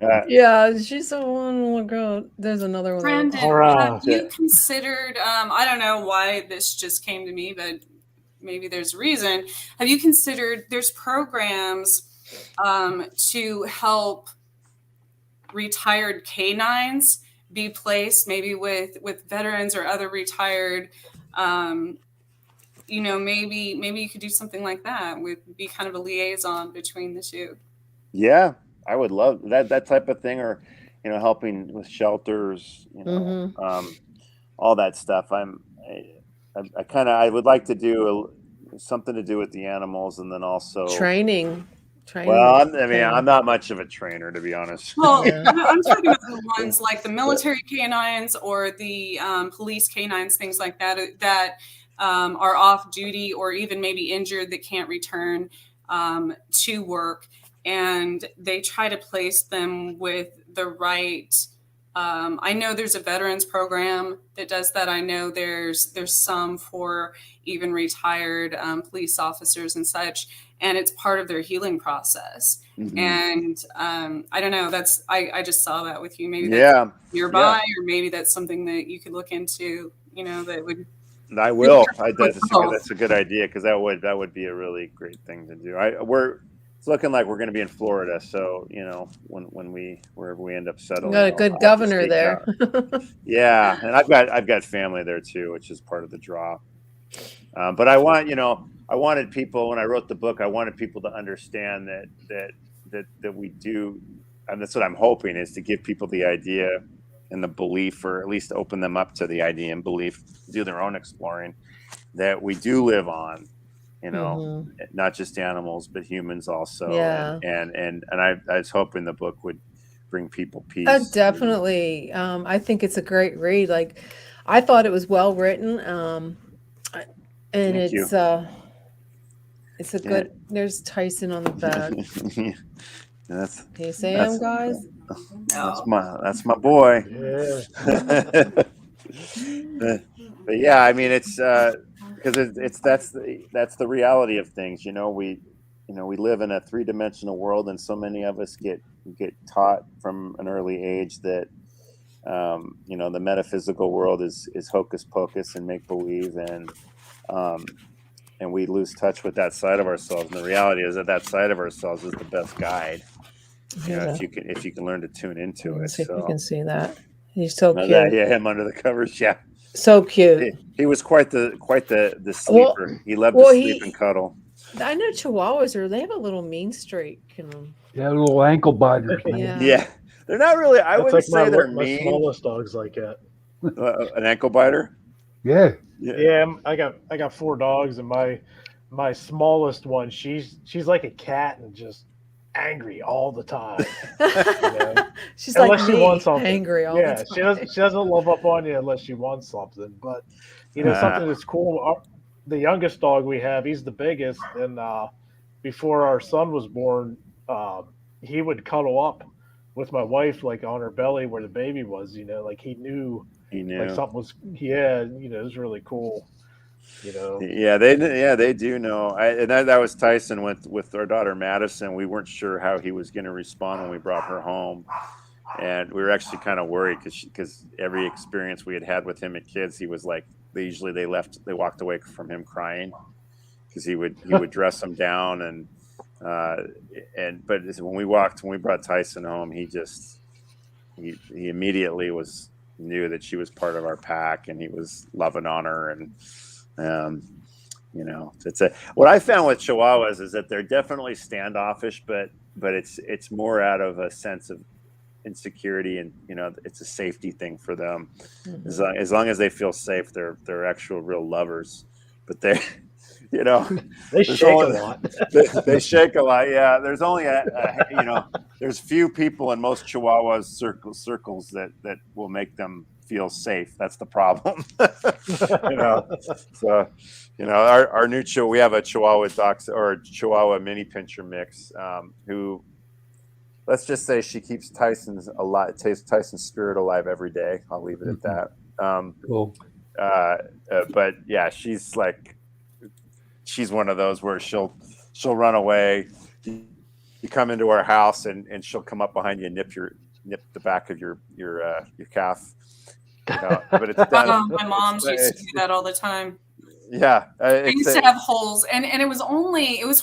she's the one. Girl, there's another one. Brandon, have you considered? I don't know why this just came to me, but maybe there's a reason. Have you considered? There's programs to help retired canines be placed maybe with veterans or other retired, you know, maybe you could do something like that, with be kind of a liaison between the two. Yeah, I would love that type of thing, or, you know, helping with shelters, you know, all that stuff. I would like to do something to do with the animals, and then also training. Well, I'm not much of a trainer, to be honest. Well, I'm talking about the ones like the military canines or the police canines, things like that, that are off duty or even maybe injured that can't return to work. And they try to place them with the right. I know there's a veterans program that does that. I know there's some for even retired police officers and such, and it's part of their healing process. And I don't know. I just saw that with you. Maybe that's nearby, or maybe that's something that you could look into. You know, that would. I will. That's a good idea, because that would be a really great thing to do. It's looking like we're going to be in Florida, so, you know, wherever we end up settling, got a good governor there. Yeah, and I've got family there too, which is part of the draw. But I wanted people, when I wrote the book, I wanted people to understand that we do, and that's what I'm hoping, is to give people the idea and the belief, or at least open them up to the idea and belief, do their own exploring, that we do live on, you know, not just animals, but humans also. Yeah. And I was hoping the book would bring people peace. Definitely. I think it's a great read. Like, I thought it was well written. And it's a good, there's Tyson on the back. Can you see him, guys? That's my boy. Yeah. But yeah, I mean, it's because that's the reality of things. You know, we live in a 3-dimensional world, and so many of us get taught from an early age that you know, the metaphysical world is hocus pocus and make believe, and we lose touch with that side of ourselves. And the reality is that side of ourselves is the best guide. You know, if you can learn to tune into it. See if you can see that. He's so cute. Yeah, him under the covers. Yeah. So cute. He was quite the sleeper. He loved to sleep and cuddle. I know Chihuahuas they have a little mean streak in them. Yeah, little ankle biters. Yeah. They're not really. I wouldn't say they're mean. My smallest dog's like that. An ankle biter. Yeah. I got 4 dogs, and my smallest one, she's like a cat and just angry all the time. You know? She's unless like she wants something. Angry all the time. She doesn't love up on you unless she wants something. But you know, something that's cool. The youngest dog we have, he's the biggest, and before our son was born, he would cuddle up with my wife, like on her belly where the baby was. You know, like he knew like something was. Yeah, you know, it was really cool. You know. Yeah, they do know. And that was Tyson with our daughter Madison. We weren't sure how he was going to respond when we brought her home, and we were actually kind of worried because every experience we had with him at kids, he was like, they walked away from him crying, because he would dress them down, but when we brought Tyson home, he immediately knew that she was part of our pack, and he was loving on her. And you know, what I found with Chihuahuas is that they're definitely standoffish, but it's more out of a sense of insecurity, and you know, it's a safety thing for them. As long as they feel safe, they're actual real lovers. But they, you know, they shake a lot. They shake a lot. Yeah, there's only you know, there's few people in most Chihuahuas circles that will make them feel safe. That's the problem. You know, so you know, our new we have a Chihuahua Chihuahua mini pincher mix, who, let's just say, she keeps Tyson's spirit alive every day. I'll leave it at that. Cool. But yeah, she's one of those where she'll run away. You come into our house and she'll come up behind you and nip the back of your calf. You know, but it's done. My mom's used to do that all the time. Yeah, I used to have holes, and it was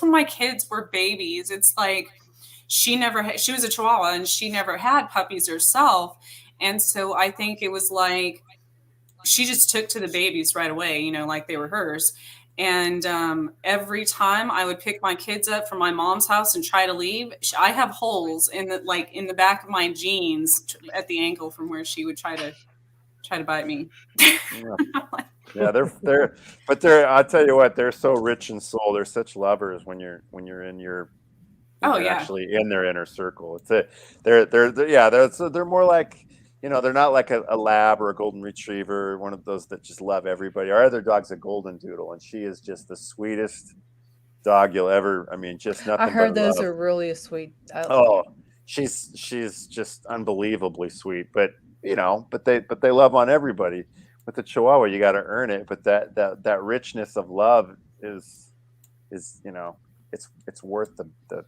when my kids were babies. It's like she was a Chihuahua and she never had puppies herself. And so I think it was like, she just took to the babies right away, you know, like they were hers. And every time I would pick my kids up from my mom's house and try to leave, I have holes in the back of my jeans at the ankle from where she would try to bite me. Yeah, I'll tell you what, they're so rich in soul. They're such lovers when you're actually in their inner circle. They're more like, you know, they're not like a lab or a golden retriever, one of those that just love everybody. Our other dog's a golden doodle, and she is just the sweetest dog you'll ever. I mean, just nothing. I heard but those love. are really sweet. She's just unbelievably sweet. But you know, but they love on everybody. With the Chihuahua, you got to earn it. But that richness of love is you know, it's worth the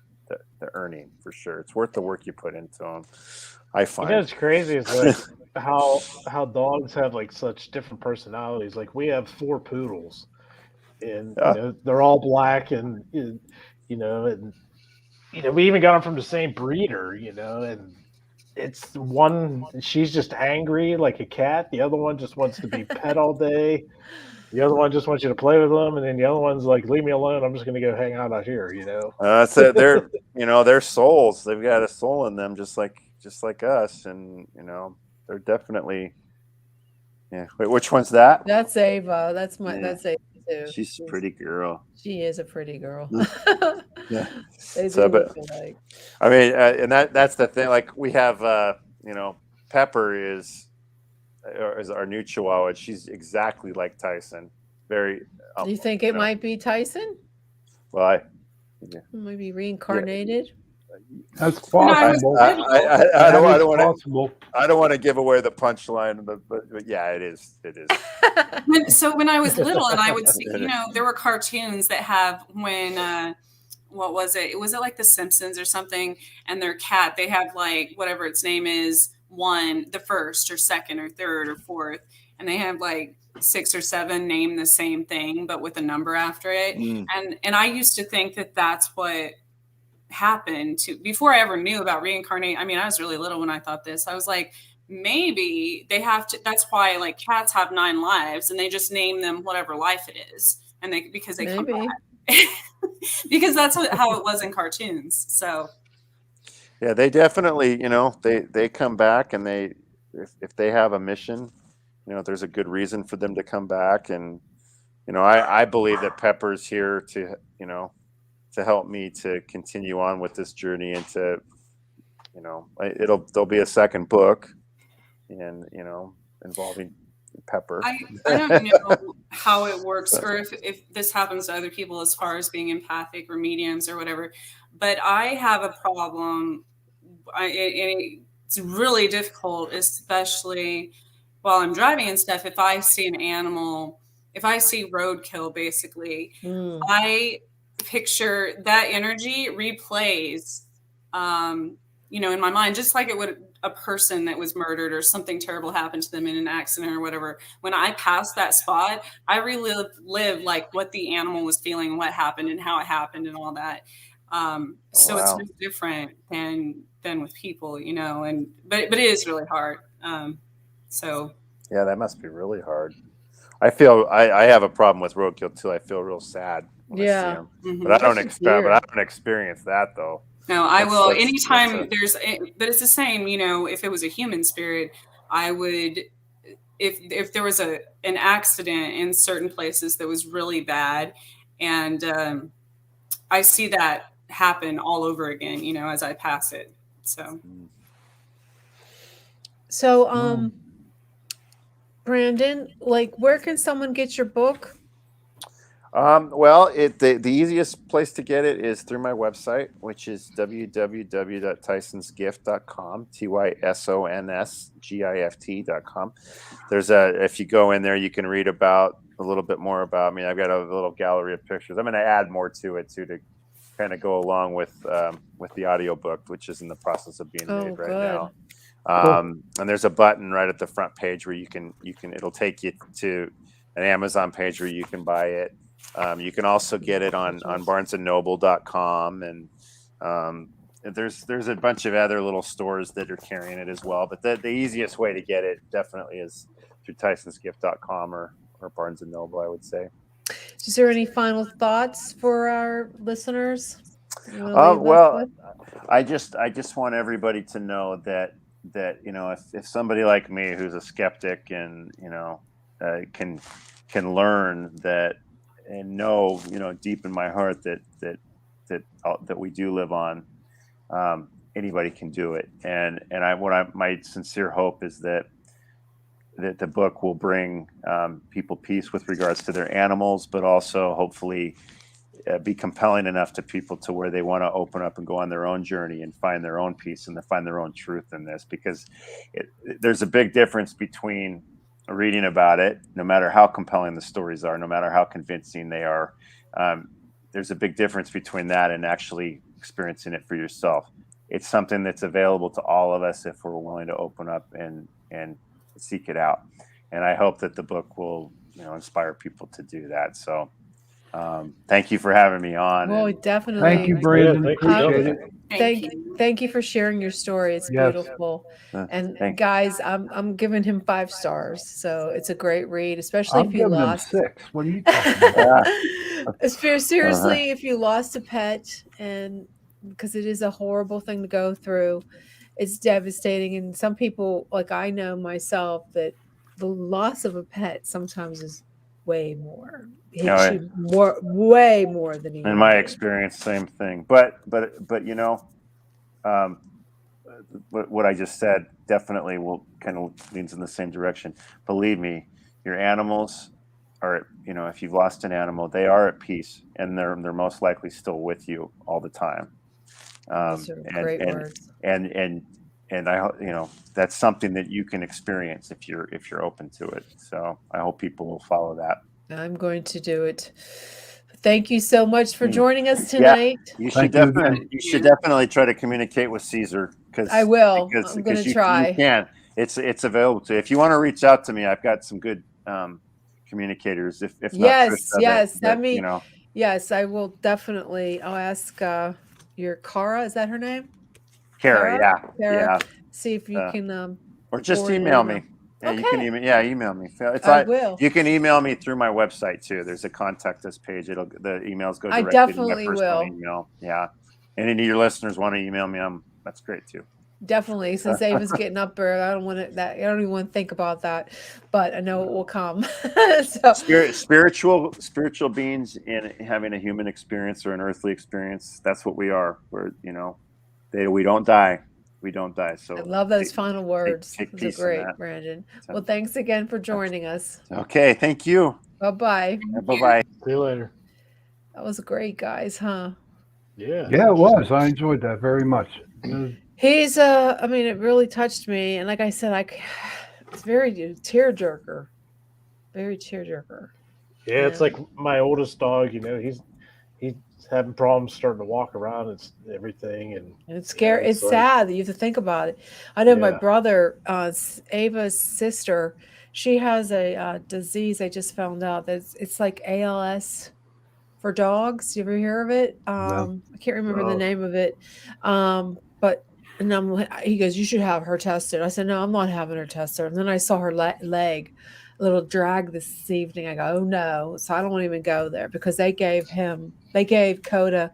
earning for sure. It's worth the work you put into them. I find. You know, it's crazy is like how dogs have like such different personalities. Like we have 4 poodles, and you know, they're all black, and you know, we even got them from the same breeder. You know, and it's one, she's just angry like a cat. The other one just wants to be pet all day. The other one just wants you to play with them, and then the other one's like, "Leave me alone. I'm just going to go hang out here." You know. So they're souls. They've got a soul in them, just like us, and you know, they're definitely. Yeah. Wait, which one's that? That's Ava. That's Ava too. She's a pretty girl. She is a pretty girl. Yeah. They do look alike. I mean, and that's the thing. Like we have, you know, Pepper is our new Chihuahua. She's exactly like Tyson. Very. Do you think it might be Tyson? Well, Maybe reincarnated. Yeah. That's possible. I don't want to give away the punchline, but yeah, it is. It is. So when I was little, and I would see, you know, there were cartoons that have when what was it? Was it like The Simpsons or something? And their cat, they have like whatever its name is, the first or second or third or fourth, and they have like 6 or 7 named the same thing but with a number after it. And I used to think that that's what happened to before I ever knew about reincarnate. I mean, I was really little when I thought this. I was like, maybe they have to, that's why like cats have 9 lives and they just name them whatever life it is, and because they come back. Because that's how it was in cartoons. So yeah, they definitely, you know, they come back, and if they have a mission, you know, there's a good reason for them to come back. And you know, I believe that Pepper's here to, you know, to help me to continue on with this journey, and to, you know, there'll be a second book, and you know, involving Pepper. I don't know how it works, or if this happens to other people as far as being empathic or mediums or whatever, but I have a problem. It's really difficult, especially while I'm driving and stuff. If I see an animal, if I see roadkill, basically, I picture that energy replays, you know, in my mind, just like it would a person that was murdered or something terrible happened to them in an accident or whatever. When I pass that spot, I relive like what the animal was feeling, what happened, and how it happened, and all that. So it's no different than with people, you know. And but it is really hard. So yeah, that must be really hard. I feel I have a problem with roadkill too. I feel real sad when I see them. But I don't experience that though. No, I will anytime there's, but it's the same, you know, if it was a human spirit, I would, if there was an accident in certain places that was really bad, and I see that happen all over again, you know, as I pass it. So, Brandon, like, where can someone get your book? Well, the easiest place to get it is through my website, which is www.tysonsgift.com, TYSONSGIFT.com. If you go in there, you can read about a little bit more about me. I've got a little gallery of pictures. I'm going to add more to it too, to kind of go along with the audiobook, which is in the process of being made right now. And there's a button right at the front page where it'll take you to an Amazon page where you can buy it. You can also get it on barnesandnoble.com, and there's a bunch of other little stores that are carrying it as well. But the easiest way to get it definitely is through TysonsGift.com or Barnes and Noble, I would say. Is there any final thoughts for our listeners? Well, I just want everybody to know that if somebody like me who's a skeptic and can learn that and know deep in my heart that we do live on, anybody can do it. And my sincere hope is that the book will bring people peace with regards to their animals, but also hopefully be compelling enough to people to where they want to open up and go on their own journey and find their own peace and to find their own truth in this, because there's a big difference between reading about it, no matter how compelling the stories are, no matter how convincing they are. There's a big difference between that and actually experiencing it for yourself. It's something that's available to all of us if we're willing to open up and seek it out. And I hope that the book will inspire people to do that. So thank you for having me on. Well, definitely. Thank you, Brandon. Appreciate it. Thank you for sharing your story. It's beautiful. And guys, I'm giving him 5 stars. So it's a great read, especially if you lost 6. What are you talking about? Seriously, if you lost a pet, and because it is a horrible thing to go through, it's devastating. And some people, like I know myself, that the loss of a pet sometimes is way more. Way more than in my experience, same thing. But what I just said definitely will kind of leans in the same direction. Believe me, your animals are, if you've lost an animal, they are at peace, and they're most likely still with you all the time. Those are great words. And I that's something that you can experience if you're open to it. So I hope people will follow that. I'm going to do it. Thank you so much for joining us tonight. Yeah, you should definitely try to communicate with Caesar, because I will. I'm going to try. You can. It's available to you. If you want to reach out to me, I've got some good communicators. If yes, yes, I will definitely. I'll ask your Cara. Is that her name? Kara, yeah. See if you can. Or just email me. Yeah, okay. You can email me. I will. You can email me through my website too. There's a contact us page. The emails go directly to my personal email. Yeah. And any of your listeners want to email me, that's great too. Definitely. Since Ava's getting up there, I don't even want to think about that, but I know it will come. So spiritual beings in having a human experience or an earthly experience. That's what we are. We don't die. We don't die. So I love those final words. Those are great, Brandon. So, well, thanks again for joining us. Okay, thank you. Bye-bye. Bye-bye. See you later. That was great, guys, huh? Yeah. Yeah, it was. I enjoyed that very much. He's I mean, it really touched me, and like I said, it's very tearjerker. Very tearjerker. Yeah, it's like my oldest dog, he's having problems starting to walk around and everything, and it's scary. It's sad that you have to think about it. I know my brother, Ava's sister, she has a disease. I just found out that it's like ALS for dogs. You ever hear of it? I can't remember the name of it. But he goes, you should have her tested. I said, no, I'm not having her tested. And then I saw her leg, a little drag this evening. I go, oh no. So I don't want to even go there, because they gave Coda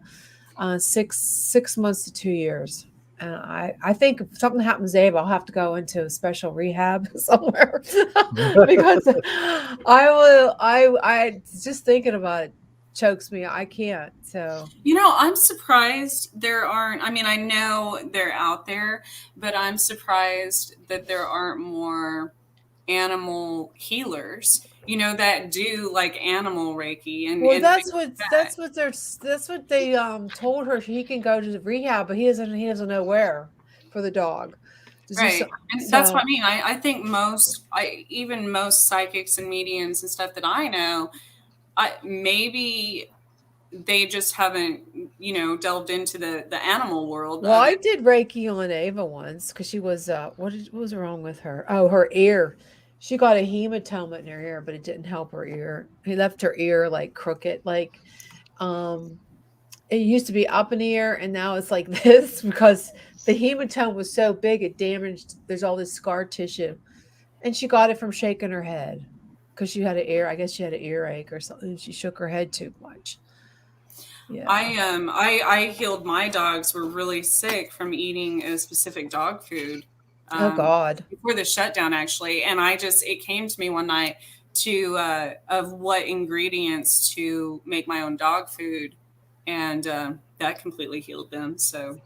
6 months to 2 years. And I think if something happens to Abe, I'll have to go into a special rehab somewhere because I just thinking about it chokes me. I can't. So, I'm surprised there aren't, I know they're out there, but I'm surprised that there aren't more animal healers, that do like animal Reiki. And that's what they told her. He can go to the rehab, but he doesn't know where for the dog. Right. And that's what I mean. I think even most psychics and mediums and stuff that I know, maybe they just haven't, delved into the animal world. Well, I did Reiki on Ava once because she was, what was wrong with her? Oh, her ear. She got a hematoma in her ear, but it didn't help her ear. He left her ear like crooked, like, it used to be up in the air and now it's like this because the hematome was so big it damaged. There's all this scar tissue, and she got it from shaking her head because she had I guess she had an earache or something. She shook her head too much. Yeah. I healed my dogs were really sick from eating a specific dog food. Oh God. Before the shutdown, actually, and it came to me one night of what ingredients to make my own dog food, and that completely healed them. So,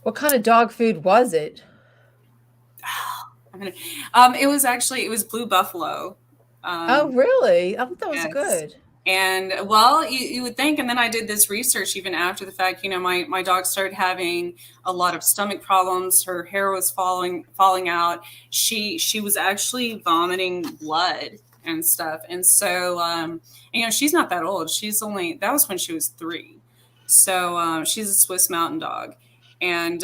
what kind of dog food was it? It was Blue Buffalo. Oh, really? I thought that was good. And well, you would think, and then I did this research even after the fact. You know, my dog started having a lot of stomach problems. Her hair was falling out. She was actually vomiting blood and stuff. And so, you know, she's not that old. That was when she was 3. So she's a Swiss Mountain Dog. And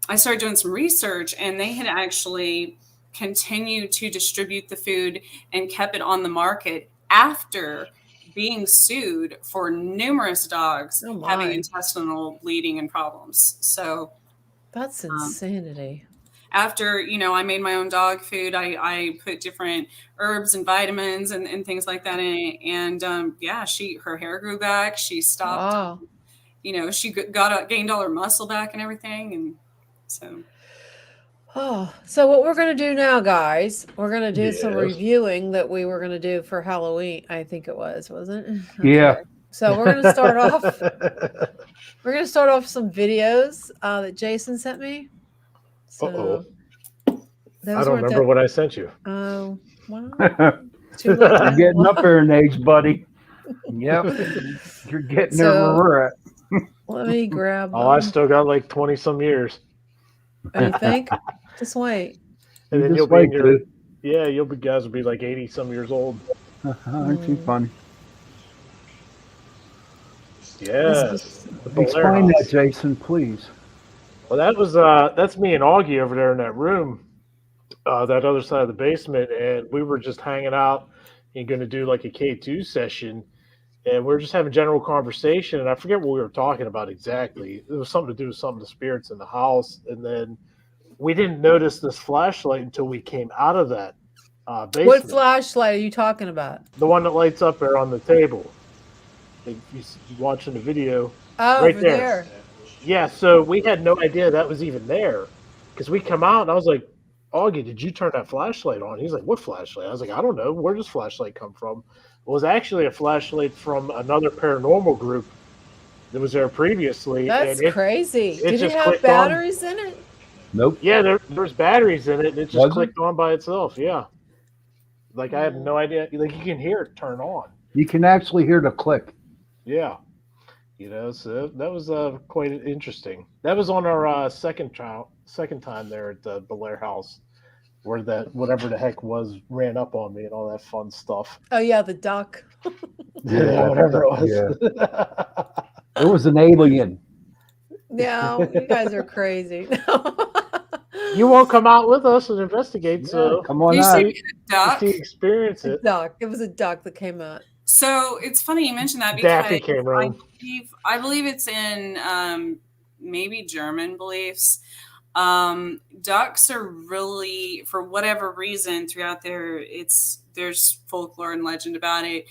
I started doing some research, and they had actually continued to distribute the food and kept it on the market after being sued for numerous dogs having intestinal bleeding and problems. So that's insanity. After, you know, I made my own dog food, I put different herbs and vitamins and things like that in it. And yeah, her hair grew back. She stopped, wow. You know, she gained all her muscle back and everything. And so. Oh, so what we're going to do now, guys, we're going to do some reviewing that we were going to do for Halloween. I think it wasn't it? Okay. Yeah. So we're going to start off. We're going to start off some videos that Jason sent me. So I don't remember what I sent you. Oh, well, too late. You're getting up there in age, buddy. Yep. You're getting there where we're at. Let me grab them. I still got like 20 some years. Oh, you think? Just wait. And then you'll be in your, guys will be like 80 some years old. Aren't you funny? Yes. Explain that, Jason, please. Well, that's me and Augie over there in that room, that other side of the basement, and we were just hanging out and going to do like a K2 session, and we were just having general conversation, and I forget what we were talking about exactly. It was something to do with some of the spirits in the house, and then we didn't notice this flashlight until we came out of that basement. What flashlight are you talking about? The one that lights up there on the table. If you're watching the video. Oh, right over there. Yeah, so we had no idea that was even there, because we come out and I was like, Augie, did you turn that flashlight on? He's like, what flashlight? I was like, I don't know. Where does flashlight come from? It was actually a flashlight from another paranormal group that was there previously. That's crazy. Did it have batteries in it? Nope. Yeah, there's batteries in it, and it just clicked on by itself. Yeah. Like, I have no idea. Like, you can hear it turn on. You can actually hear the click. Yeah. You know, so that was quite interesting. That was on our second time there at the Belair house, where that whatever the heck was ran up on me and all that fun stuff. Oh yeah, the duck. Yeah, whatever it was. Yeah. It was an alien. No, you guys are crazy. You won't come out with us and investigate, so come on out. Experience it. Duck. It was a duck that came out. So it's funny you mentioned that because I believe it's in maybe German beliefs. Ducks are really, for whatever reason, throughout there's folklore and legend about it.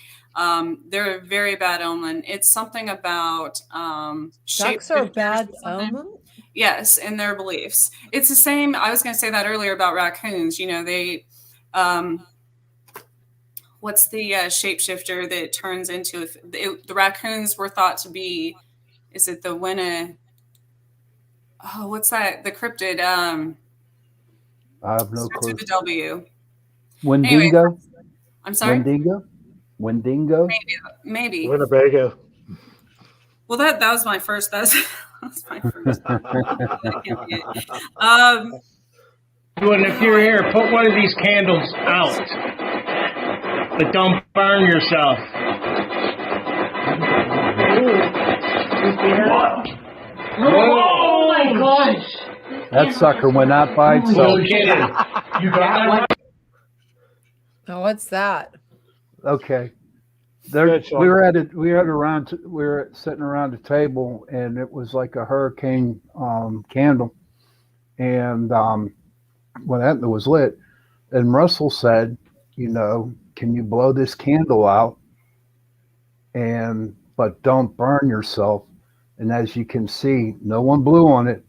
They're a very bad omen. It's something about ducks are a bad omen? Yes, in their beliefs. It's the same. I was going to say that earlier about raccoons. You know, they what's the shapeshifter that turns into the raccoons were thought to be? Is it the what's that? The cryptid. I have no clue. With the W. Wendigo. Anyway, I'm sorry. Wendigo. Maybe. Winnebago. Well, that was my first. That's my first. And if you're here, put one of these candles out. But don't burn yourself. Oh my gosh. That sucker went out by itself. No kidding. You got that? Oh, what's that? Okay. There, Good, Sean. we were at it. We were sitting around the table, and it was like a hurricane candle, and when that was lit, and Russell said, can you blow this candle out, but don't burn yourself. And as you can see, no one blew on it,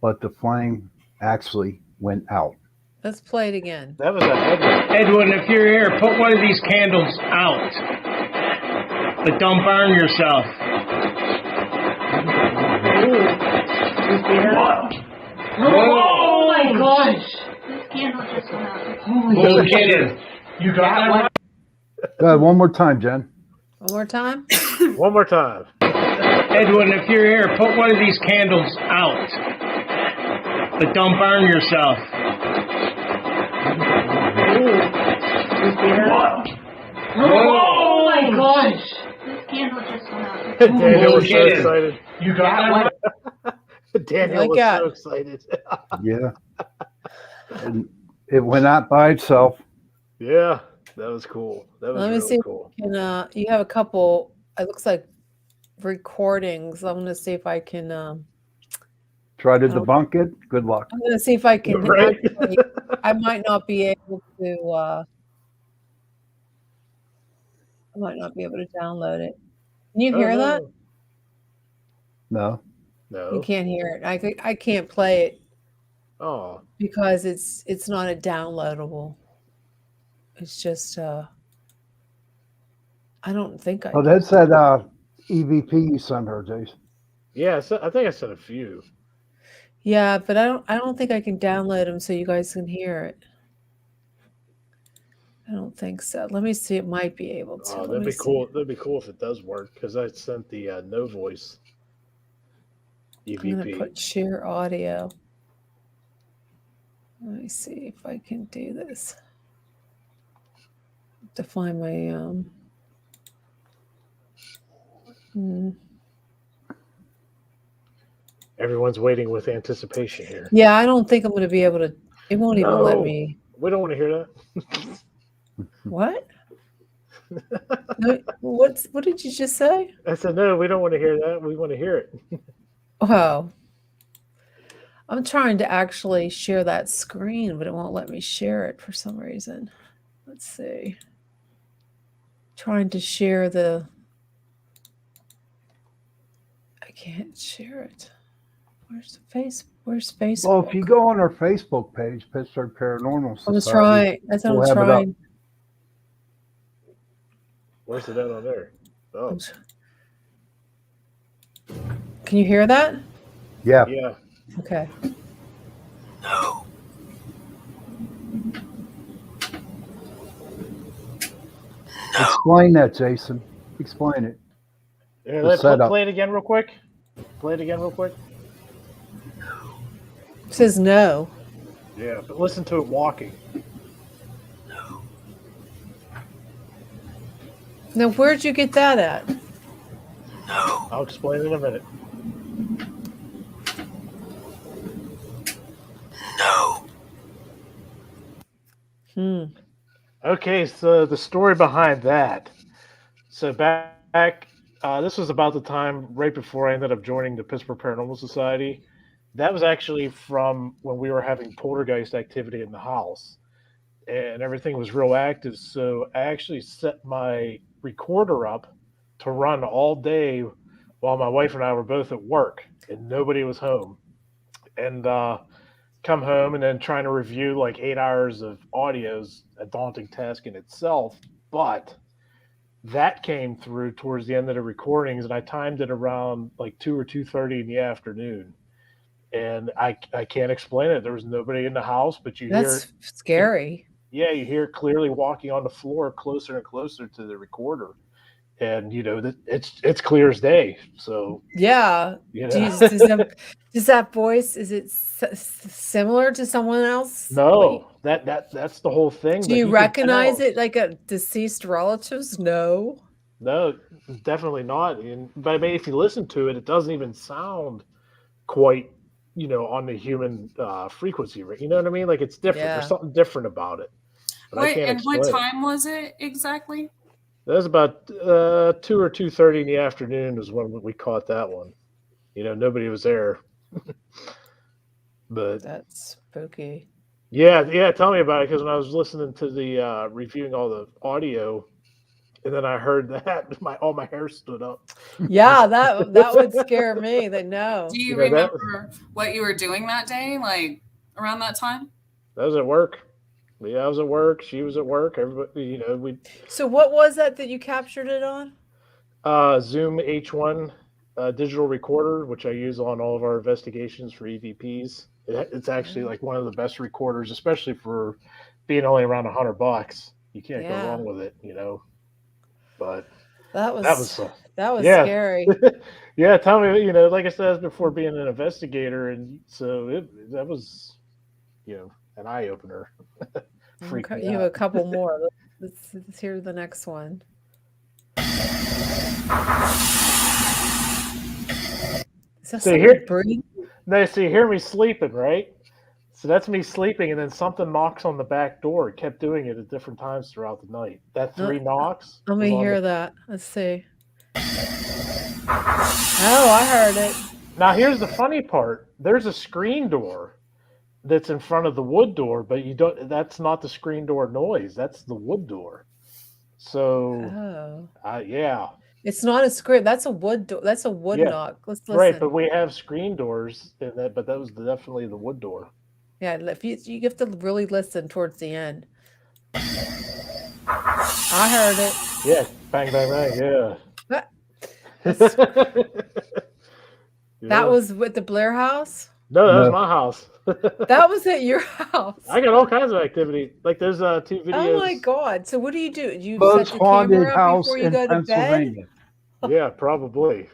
but the flame actually went out. Let's play it again. That was a Edwin. Edwin, if you're here, put one of these candles out. But don't burn yourself. Oh my gosh! This candle just went out. No kidding. You got one? Go ahead, one more time, Jen. One more time. One more time. Edwin, if you're here, put one of these candles out. But don't burn yourself. Oh my gosh! This candle just went out. Daniel was so kidding. excited. You got one? Daniel was got- so excited. Yeah. And it went out by itself. Yeah, that was cool. That was Let me really see. cool. And you have a couple. It looks like recordings. I'm gonna see if I can. Try to debunk it. Good luck. I'm gonna see if I can. Right. Actually, I might not be able to. I might not be able to download it. Can you hear that? No. No. You can't hear it. I can't play it Oh, because it's not a downloadable. It's just I don't think I. Oh, that's that EVP you sent her, Jason. yeah. So I think I said a few. Yeah, but I don't think I can download them so you guys can hear it. I don't think so. Let me see. It might be able to. Oh, Let that'd me be see. cool. That'd be cool if it does work because I sent the no voice I'm gonna EVP. put share audio. Let me see if I can do this. To find my Everyone's waiting with anticipation here. Yeah, I don't think I'm gonna be able to. It won't even let No. me. We don't want to hear that. What? No, what did you just say? I said no. We don't want to hear that. We want to hear it. Oh, I'm trying to actually share that screen, but it won't let me share it for some reason. Let's see. Trying to share the. I can't share it. Where's Facebook? Well, if you go on our Facebook page, Pittsburgh Paranormal Society, I was trying. That's what we'll I'm have it up. trying. Where's it at on there? Oh, Can you hear that? Yeah. yeah. Okay. Explain that, Jason. Explain it. Here, The let's setup. play it again real quick. Play it again real quick. It says no. Yeah, but listen to it walking. Now, where'd you get that at? I'll explain in a minute. Okay, so the story behind that. So back this was about the time right before I ended up joining the Pittsburgh Paranormal Society. That was actually from when we were having poltergeist activity in the house, and everything was real active. So I actually set my recorder up to run all day while my wife and I were both at work, and nobody was home. And come home and then trying to review like 8 hours of audio is a daunting task in itself. But that came through towards the end of the recordings, and I timed it around like 2 or 2:30 in the afternoon. And I can't explain it. There was nobody in the house, but you hear, That's scary. yeah, you hear clearly walking on the floor closer and closer to the recorder. And you know that it's clear as day. So Yeah. yeah, Does that voice, is it similar to someone else? no, that's the whole thing. Do but you can recognize tell. it like a deceased relatives? No. No, definitely not. But I mean, if you listen to it, it doesn't even sound quite, on the human frequency. You know what I mean? Like it's different. Yeah. There's something different about it. But I Wait, can't and what explain it. time was it exactly? That was about 2 or 2:30 in the afternoon is when we caught that one. Nobody was there. But That's spooky. yeah, tell me about it, because when I was listening to the reviewing all the audio, and then I heard that, all my hair stood up. Yeah, that would scare me. They know. Do you You know, that- remember what you were doing that day, like around that time? That was at work. Yeah, I was at work. She was at work. Everybody, we So what was that you captured it on? Zoom H1 digital recorder, which I use on all of our investigations for EVPs. It's actually like one of the best recorders, especially for being only around $100. You can't go wrong with it, But that was yeah. scary. Yeah, tell me, like I said before, being an investigator, and so that was, an eye opener. Okay, you have a couple more. Let's hear the next one. Is that So something breathing? No, so you hear me sleeping, right? So that's me sleeping, and then something knocks on the back door. It kept doing it at different times throughout the night. That 3 knocks. Let me hear that. Let's see. Oh, I heard it. Now here's the funny part. There's a screen door that's in front of the wood door, but that's not the screen door noise. That's the wood door. So, yeah. It's not a screen. That's a wood door. That's a wood knock. Let's listen. Right, but we have screen doors, but that was definitely the wood door. Yeah, if you have to really listen towards the end. I heard it. Yeah, bang, bang, bang. Yeah. That was with the Blair house? No, that was my house. That was at your house. I got all kinds of activity. Like there's 2 videos. Oh my God. So what do? You Most set the haunted camera up house before you in go to bed? Pennsylvania. Yeah, probably.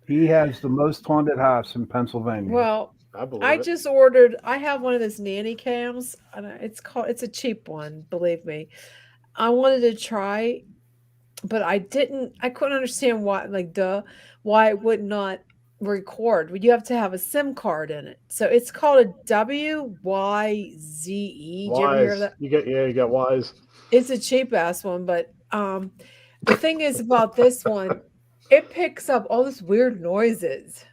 He has the most haunted house in Pennsylvania. Well, I just ordered. I have one of those nanny cams, and it's a cheap one. Believe me, I wanted to try, but I couldn't understand why. Why it would not record. You have to have a SIM card in it. So it's called a WYZE. Did you ever hear that? You got Wise. It's a cheap ass one, but the thing is about this one, it picks up all this weird noises.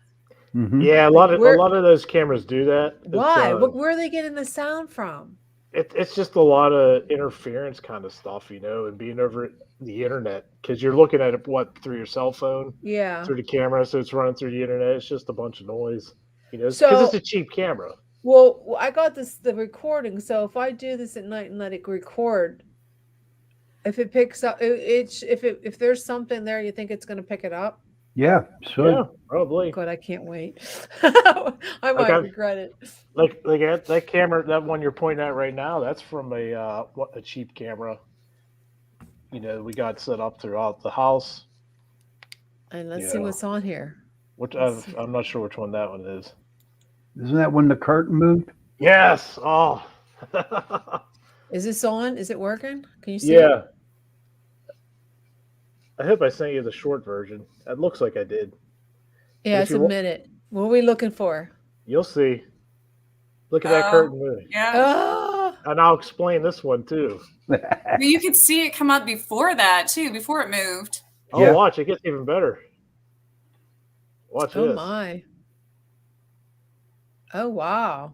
Mm-hmm. Yeah, a lot of those cameras do that. Why? Where are they getting the sound from? It's just a lot of interference kind of stuff, and being over the internet, because you're looking at it through your cell phone, through the camera, so it's running through the internet. It's just a bunch of noise, because it's a cheap camera. Well, I got the recording, so if I do this at night and let it record, if it picks up, if there's something there, you think it's going to pick it up? Yeah, sure. Yeah, probably. God, I can't wait. I might regret it. Like that camera, that one you're pointing at right now, that's from a cheap camera. We got set up throughout the house. And let's see what's on here. I'm not sure which one that one is. Isn't that when the curtain moved? Yes. Oh. Is this on? Is it working? Can you see? Yeah. I hope I sent you the short version. It looks like I did. Yeah, it's a minute. What are we looking for? You'll see. Look at that curtain moving. Yeah. Oh. And I'll explain this one too. But you could see it come up before that too, before it moved. Oh, yeah. Watch, it gets even better. Watch this. Oh my. Oh wow.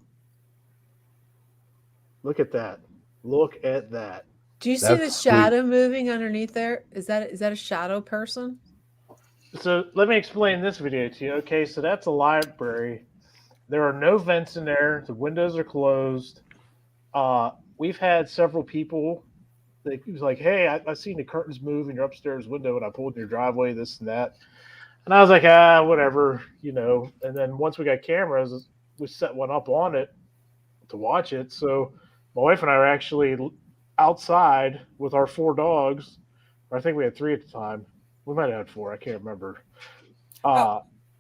Look at that. Look at that. Do you see the shadow moving underneath there? Is that a shadow person? So let me explain this video to you. Okay, so that's a library. There are no vents in there. The windows are closed. We've had several people that was like, "Hey, I seen the curtains move in your upstairs window, and I pulled in your driveway, this and that." And I was like, whatever, And then once we got cameras, we set one up on it to watch it. So my wife and I were actually outside with our 4 dogs, or I think we had 3 at the time. We might have had 4. I can't remember.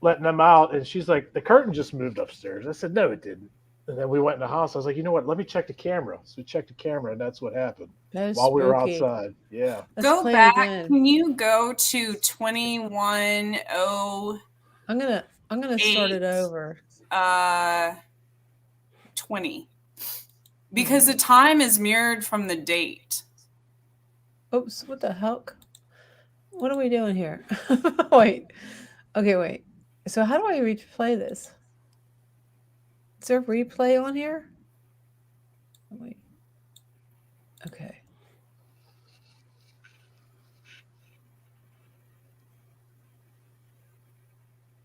Letting them out, and she's like, "The curtain just moved upstairs." I said, "No, it didn't." And then we went in the house. I was like, "You know what? Let me check the camera." So we checked the camera, and that's what happened while we were outside. Yeah. Go back. Can you go to 21:08? I'm gonna start it over. 20. Because the time is mirrored from the date. Oops, what the heck? What are we doing here? Wait. Okay, wait. So how do I replay this? Is there a replay on here? Wait. Okay.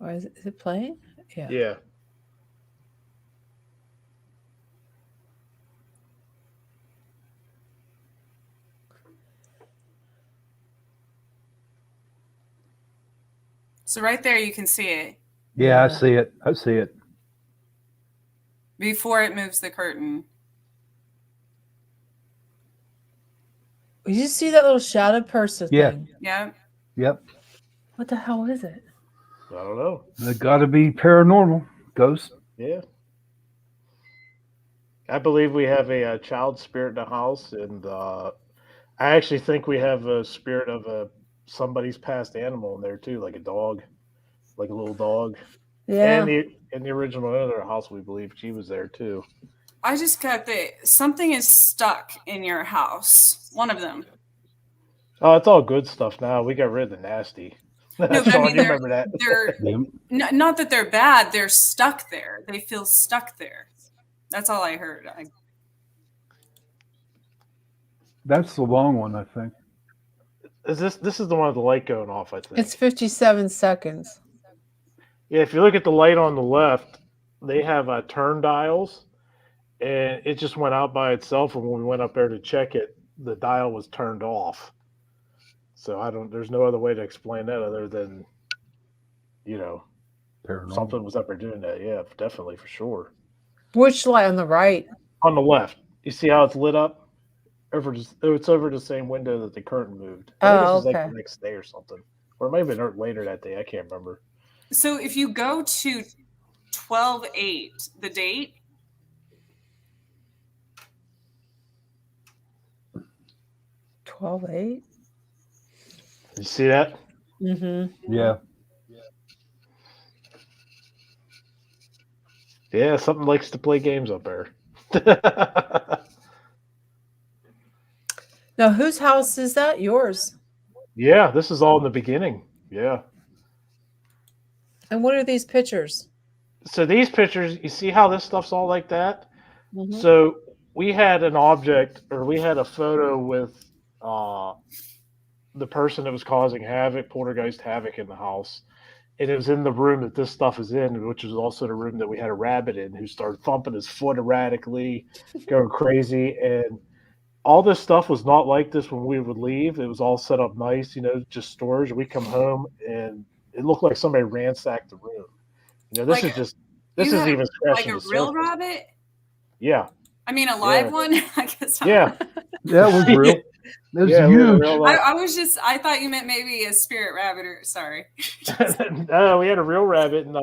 Or is it playing? Yeah. Yeah. So right there, you can see it Yeah, I see it. I see it. before it moves the curtain. Did you see that little shadow person Yeah. thing? Yeah. Yep. What the hell is it? I don't know. It got to be paranormal. Ghost. Yeah. I believe we have a, child spirit in the house, and I actually think we have a spirit of somebody's past animal in there too, like a dog, like a little dog. Yeah. And the original owner of the house, we believe she was there too. I just got something is stuck in your house. One of them. Oh, it's all good stuff now. We got rid of the nasty. No, but Sean, I mean, you remember that? they're not that they're bad. They're stuck there. They feel stuck there. That's all I heard. That's the long one, I think. This is the one with the light going off, I think. It's 57 seconds. Yeah, if you look at the light on the left, they have turn dials, and it just went out by itself. And when we went up there to check it, the dial was turned off. So there's no other way to explain that other than, Paranormal. something was up there doing that. Yeah, definitely, for sure. Which light on the right? On the left, you see how it's lit up? It's over the same window that the curtain moved. I think this was like the next day or something. Or it might have been later that day. I can't remember. So if you go to 12/8, the date. 12/8. You see that? Mm-hmm. Yeah. Yeah, something likes to play games up there. Now, whose house is that? Yours. Yeah, this is all in the beginning. Yeah. And what are these pictures? So these pictures, you see how this stuff's all like that? Mm-hmm. So we had an object, or we had a photo with the person that was causing havoc, poltergeist havoc in the house. And it was in the room that this stuff is in, which is also the room that we had a rabbit in who started thumping his foot erratically, going crazy. And all this stuff was not like this when we would leave. It was all set up nice, just storage. We come home and it looked like somebody ransacked the room. This isn't even scratching like a the real surface. rabbit? Yeah. I mean, a live one? I guess. Yeah. Yeah, it was real. It was huge. I thought you meant maybe a spirit rabbit sorry. No, we had a real rabbit, and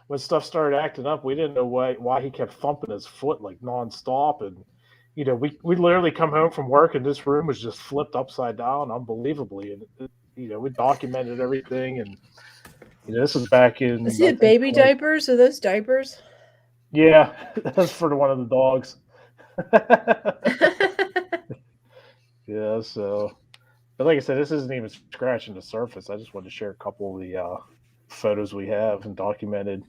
when stuff started acting up, we didn't know why he kept thumping his foot like nonstop. And, we literally come home from work and this room was just flipped upside down unbelievably. And, we documented everything. And, this was back in. Is it baby diapers? Are those diapers? Yeah, that's for one of the dogs. Yeah, so, but like I said, this isn't even scratching the surface. I just wanted to share a couple of the photos we have and documented.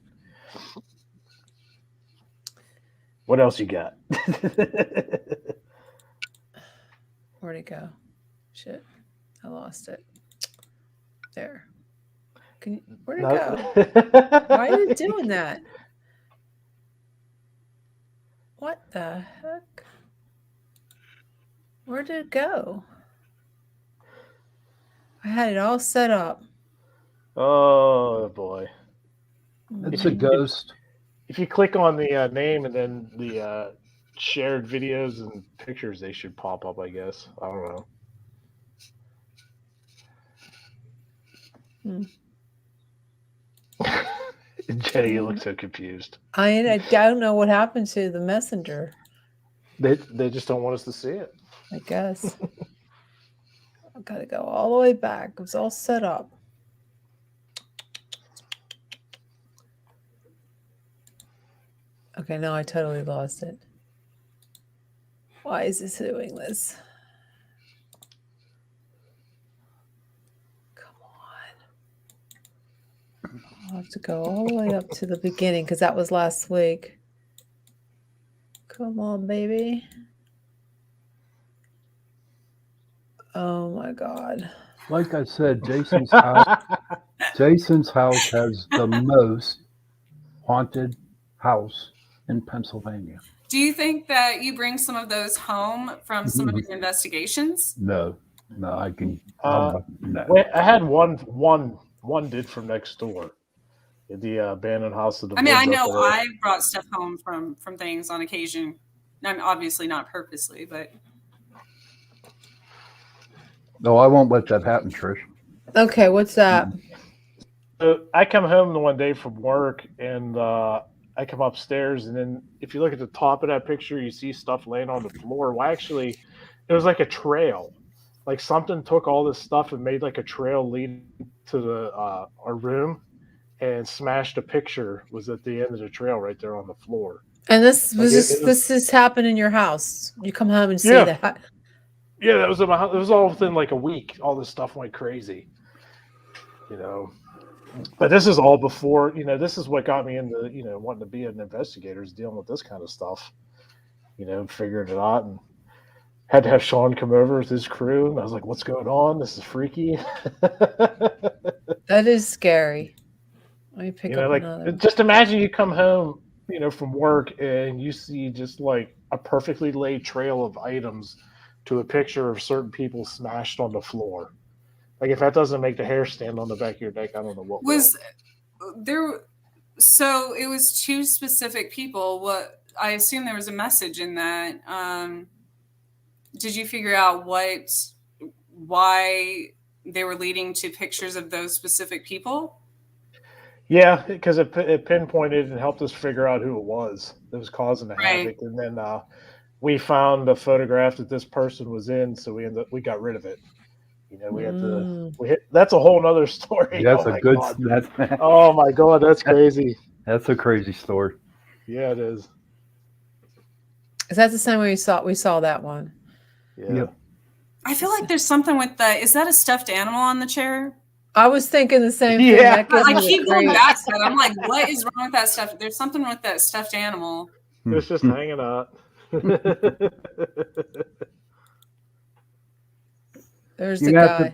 What else you got? Where'd it go? Shit, I lost it. There. Where'd it go? Why is it doing that? What the heck? Where did it go? I had it all set up. Oh boy! It's a ghost. If you click on the name and then the shared videos and pictures, they should pop up. I guess. I don't know. Jenny, you look so confused. I don't know what happened to the messenger. They just don't want us to see it. I guess. I've got to go all the way back. It was all set up. Okay, now I totally lost it. Why is this doing this? I'll have to go all the way up to the beginning because that was last week. Come on, baby. Oh my God. Like I said, Jason's house has the most haunted house in Pennsylvania. Do you think that you bring some of those home from some of your investigations? No, I can. No. I had one did from next door. The abandoned house of the. I mean, I know I brought stuff home from things on occasion. I'm obviously not purposely, but. No, I won't let that happen, Trish. Okay, what's that? So I come home the one day from work, and I come upstairs, and then if you look at the top of that picture, you see stuff laying on the floor. Well, actually, it was like a trail. Like something took all this stuff and made like a trail lead to the our room, and smashed a picture. Was at the end of the trail right there on the floor. And this has happened in your house. You come home and see that. Yeah, that was in my house. It was all within like a week. All this stuff went crazy. You know. But this is all before, this is what got me into, wanting to be an investigator, is dealing with this kind of stuff, figuring it out, and had to have Sean come over with his crew. And I was like, what's going on? This is freaky. That is scary. Let me pick up another. Just imagine you come home, from work and you see just like a perfectly laid trail of items to a picture of certain people smashed on the floor. Like if that doesn't make the hair stand on the back of your neck, I don't know what was there. So it was two specific people. What I assume there was a message in that. Did you figure out why they were leading to pictures of those specific people? Yeah, because it pinpointed and helped us figure out who it was that was causing the havoc, and then we found a photograph that this person was in, so we got rid of it. We had to. That's a whole nother story. That's oh my God, that's crazy. That's a crazy story. Yeah, it is. Is that the same way we saw that one? Yeah. Yep. I feel like there's something with that. Is that a stuffed animal on the chair? I was thinking the same thing. Yeah. I keep going back to that. I'm like, what is wrong with that stuff? There's something with that stuffed animal. It's just hanging out. There's the guy.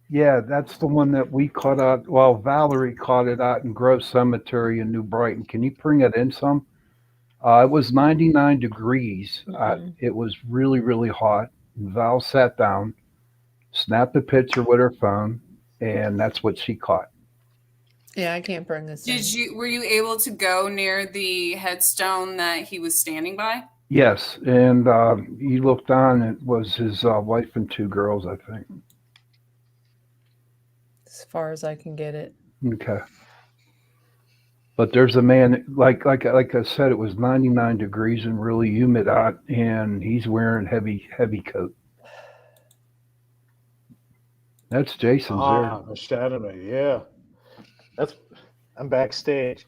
Yeah, that's the one that we caught out. Well, Valerie caught it out in Grove Cemetery in New Brighton. Can you bring it in some? It was 99 degrees. It was really, really hot. Val sat down, snapped a picture with her phone, and that's what she caught. Yeah, I can't bring this. Were you able to go near the headstone that he was standing by? Yes, and he looked down. It was his wife and two girls, I think. As far as I can get it. Okay. But there's a man, like I said, it was 99 degrees and really humid out, and he's wearing heavy coat. That's Jason's there. The shadow man, yeah. I'm backstage.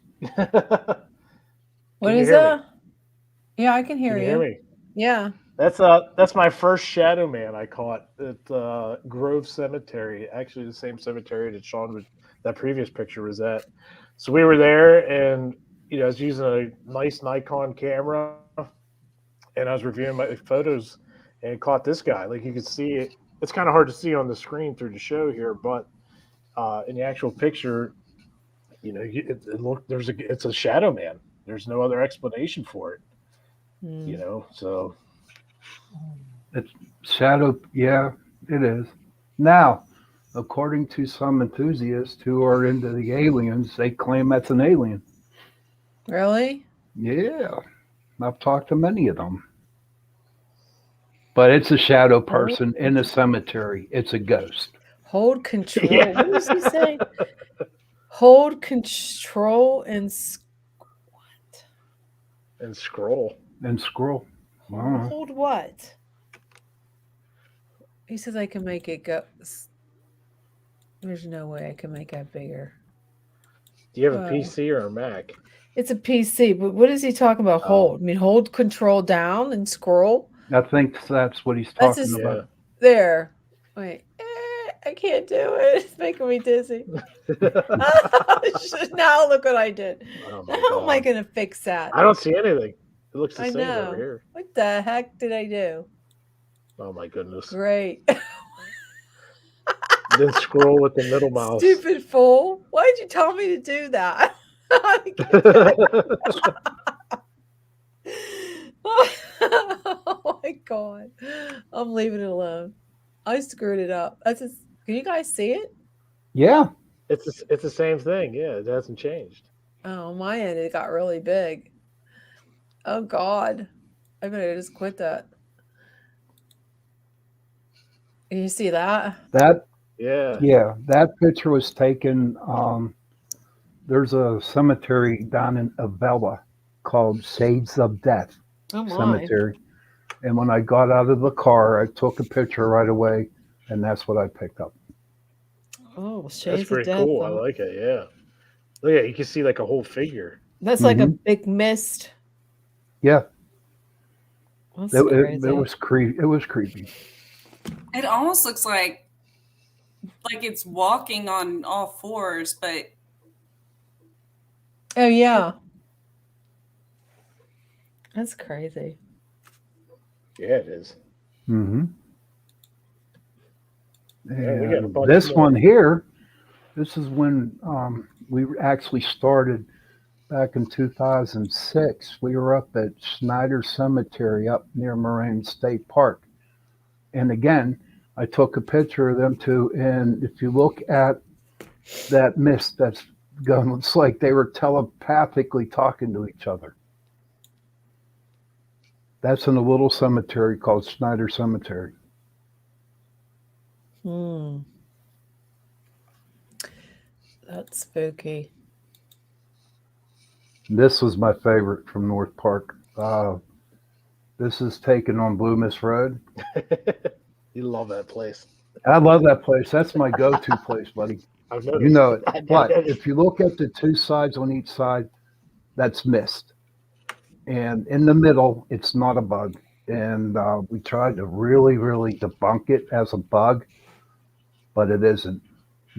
What is that? Yeah, I can hear you. Hear me? Yeah. That's my first shadow man I caught at Grove Cemetery. Actually, the same cemetery that that previous picture was at. So we were there, and I was using a nice Nikon camera, and I was reviewing my photos, and caught this guy. Like you could see it. It's kind of hard to see on the screen through the show here, but in the actual picture, it's a shadow man. There's no other explanation for it. So it's shadow. Yeah, it is. Now, according to some enthusiasts who are into the aliens, they claim that's an alien. Really? Yeah, I've talked to many of them. But it's a shadow person in a cemetery. It's a ghost. Hold control. Yeah. What does he say? Hold control and what? And scroll. Wow. Hold what? He says I can make it go. There's no way I can make that bigger. Do you have a PC or a Mac? It's a PC, but what is he talking about? Hold. I mean, hold control down and scroll. I think that's what he's talking about. There. Wait. I can't do it. It's making me dizzy. Now look what I did. Oh my How am I God. going to fix that? I don't see anything. It looks the I same over know. here. What the heck did I do? Oh my goodness. Great. Then scroll with the middle mouse. Stupid fool. Why did you tell me to do that? Oh my God. I'm leaving it alone. I screwed it up. Can you guys see it? Yeah. It's the same thing. Yeah, it hasn't changed. Oh, on my end, it got really big. Oh God. I better just quit that. You see that? Yeah. Yeah, that picture was taken. There's a cemetery down in Avella called Shades of Death Oh my. Cemetery. And when I got out of the car, I took a picture right away, and that's what I picked up. Oh, Shades That's of pretty Death. cool. I like it. Yeah. Look at it. You can see like a whole figure. That's like a big mist. Yeah, That's it crazy. was creepy. It was creepy. It almost looks like it's walking on all fours, but Oh yeah. That's crazy. Yeah, it is. Mm-hmm. Yeah, we got a And bunch this more. one here, this is when we actually started back in 2006. We were up at Snyder Cemetery up near Moraine State Park. And again, I took a picture of them too. And if you look at that mist that's going, it's like they were telepathically talking to each other. That's in a little cemetery called Snyder Cemetery. That's spooky. This was my favorite from North Park. This is taken on Blue Miss Road. You love that place. I love that place. That's my go-to place, buddy. I've noticed. You know it. But if you look at the two sides on each side, that's mist. And in the middle, it's not a bug. And we tried to really, really debunk it as a bug, but it isn't.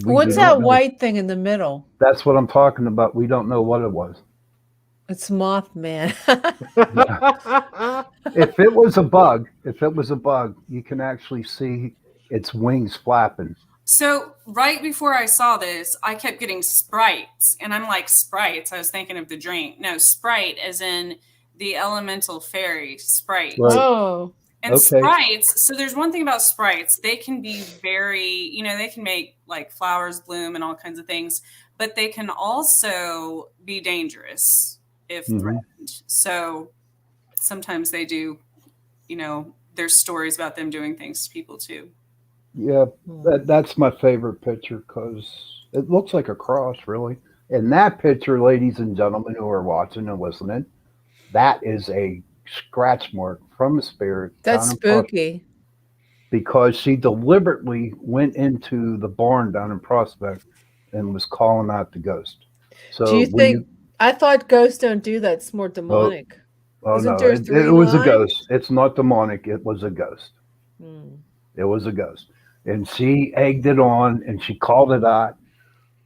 What's that white thing in the middle? That's what I'm talking about. We don't know what it was. It's Mothman. If it was a bug, you can actually see its wings flapping. so right before I saw this, I kept getting sprites, and I'm like, sprites. I was thinking of the drink. No, Sprite, as in the elemental fairy Sprite. Right. Oh. And Okay. sprites, so there's one thing about sprites. They can be very, they can make like flowers bloom and all kinds of things, but they can also be dangerous if threatened. So sometimes they do, there's stories about them doing things to people too. Yeah, that's my favorite picture because it looks like a cross, really. And that picture, ladies and gentlemen who are watching and listening, that is a scratch mark from a spirit. That's down in Prospect, spooky. because she deliberately went into the barn down in Prospect and was calling out the ghost. So Do you think? I thought ghosts don't do that. It's more demonic. Oh Isn't no, there it three was a lines? ghost. It's not demonic. It was a ghost. It was a ghost. And she egged it on and she called it out.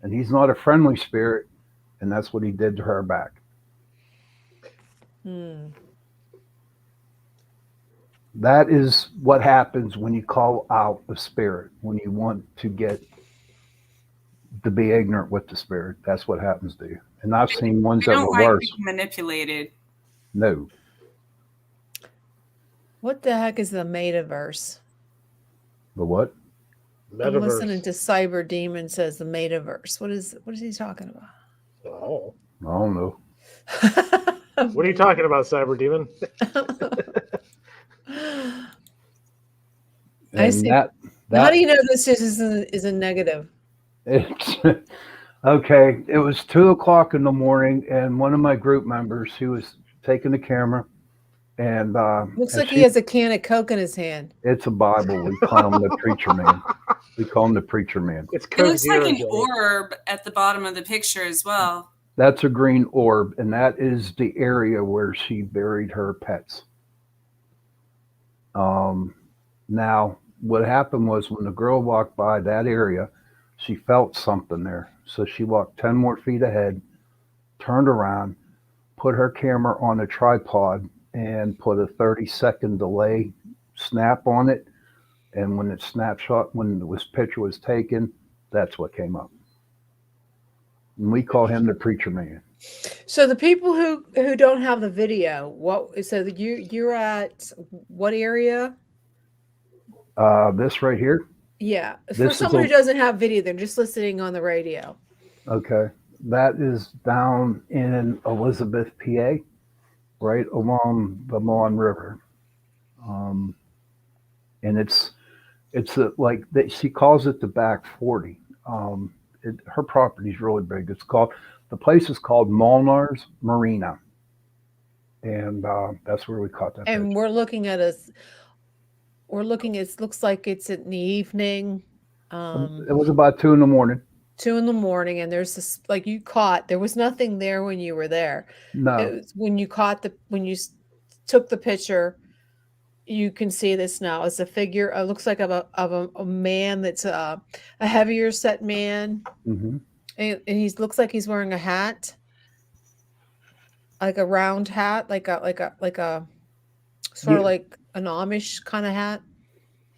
And he's not a friendly spirit. And that's what he did to her back. That is what happens when you call out a spirit, when you want to get to be ignorant with the spirit. That's what happens to you. And I've seen ones They that don't were like worse. being manipulated. No. What the heck is the metaverse? The what? I'm listening Metaverse. to Cyber Demon says the metaverse. What is he talking about? Oh. I don't know. What are you talking about, Cyber Demon? I And see. that How do you know this is a negative? It's okay. It was 2:00 in the morning, and one of my group members, who was taking the camera, and Looks and like he has a can of Coke in his hand. it's a Bible. We call him the preacher man. We call him the preacher man. It's It Coke looks like Zero, an Joey. orb at the bottom of the picture as well. That's a green orb, and that is the area where she buried her pets. Now, what happened was when the girl walked by that area, she felt something there. So she walked 10 more feet ahead, turned around, put her camera on a tripod, and put a 30-second delay snap on it. And when this picture was taken, that's what came up. And we call him the preacher man. So the people who don't have the video, you're at what area? This right here. Yeah, for This is someone who doesn't have video, they're just listening on the radio. Okay, that is down in Elizabeth, PA, right along the Mon River, and it's like she calls it the back 40. Her property's really big. The place is called Molnar's Marina, and that's where we caught that. And picture. we're looking at it looks like it's in the evening. It was about 2 a.m. 2 a.m, and there's this, like, there was nothing there when you were there. No, It was when you took the picture, you can see this now. It's a figure. It looks like of a man that's a heavier set man, mm-hmm. and he looks like he's wearing a hat, like a round hat, like a sort of like an Amish kind of hat.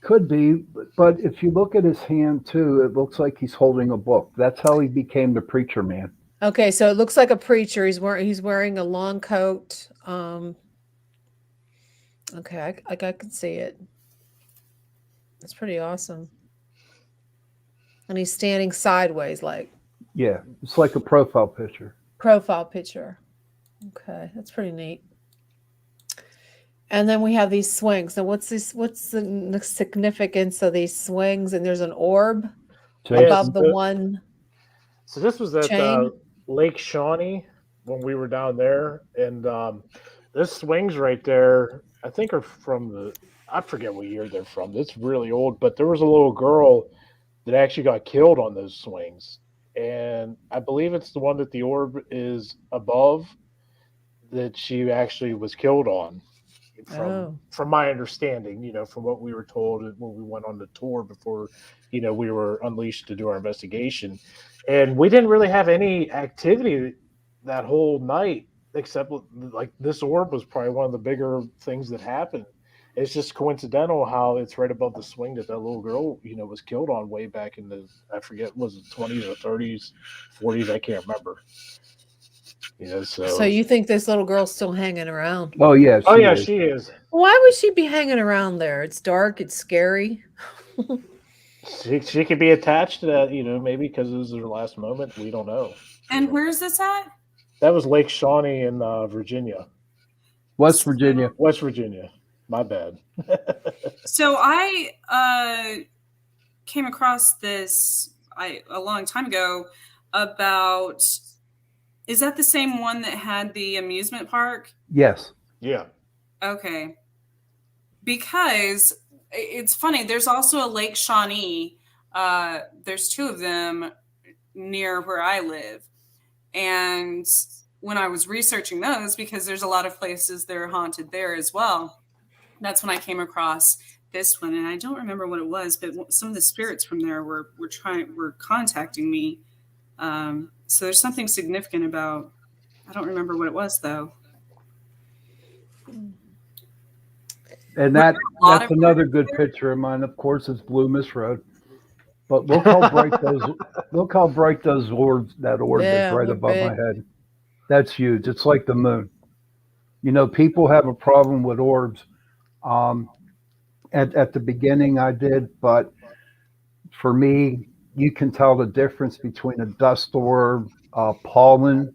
Could be, but if you look at his hand too, it looks like he's holding a book. That's how he became the preacher man. Okay, so it looks like a preacher. He's wearing a long coat. Okay, I can see it. It's pretty awesome. And he's standing sideways, like. Yeah, it's like a profile picture. Profile picture. Okay, that's pretty neat. And then we have these swings. So what's the significance of these swings? And there's an orb above the one. So this was at Lake Shawnee when we were down there, and this swings right there, I think are from I forget what year they're from. It's really old, but there was a little girl that actually got killed on those swings, and I believe it's the one that the orb is above that she actually was killed on. From my understanding, from what we were told when we went on the tour before, we were unleashed to do our investigation, and we didn't really have any activity that whole night, except like this orb was probably one of the bigger things that happened. It's just coincidental how it's right above the swing that little girl, was killed on way back in I forget, was it 20s or 30s, 40s? I can't remember. So you think this little girl's still hanging around? Oh yeah. She is. Why would she be hanging around there? It's dark. It's scary. She could be attached to that, maybe because it was her last moment. We don't know. And where is this at? That was Lake Shawnee in Virginia. West Virginia. West Virginia. My bad. So I came across this a long time ago about. Is that the same one that had the amusement park? Yes. Yeah. Okay. Because it's funny, there's also a Lake Shawnee. There's 2 of them near where I live. And when I was researching those, because there's a lot of places that are haunted there as well, that's when I came across this one. And I don't remember what it was, but some of the spirits from there were contacting me. So there's something significant about, I don't remember what it was though. And that's another good picture of mine. Of course, it's Blue Miss Road. But look how bright those orbs, that orb is right above my head. That's huge. It's like the moon. People have a problem with orbs. At the beginning I did, but for me, you can tell the difference between a dust orb, pollen,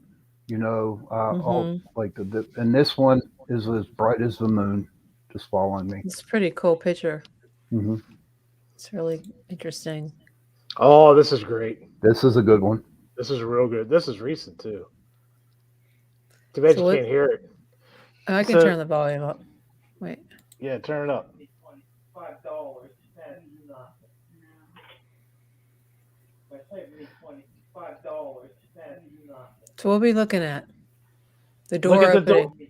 all like and this one is as bright as the moon, just following me. It's a pretty cool picture. Mm-hmm. It's really interesting. Oh, this is great. This is a good one. This is real good. This is recent too. Too bad you can't hear it. I can turn the volume up. Wait. Yeah, turn it up. $5. So we'll be looking at the door opening.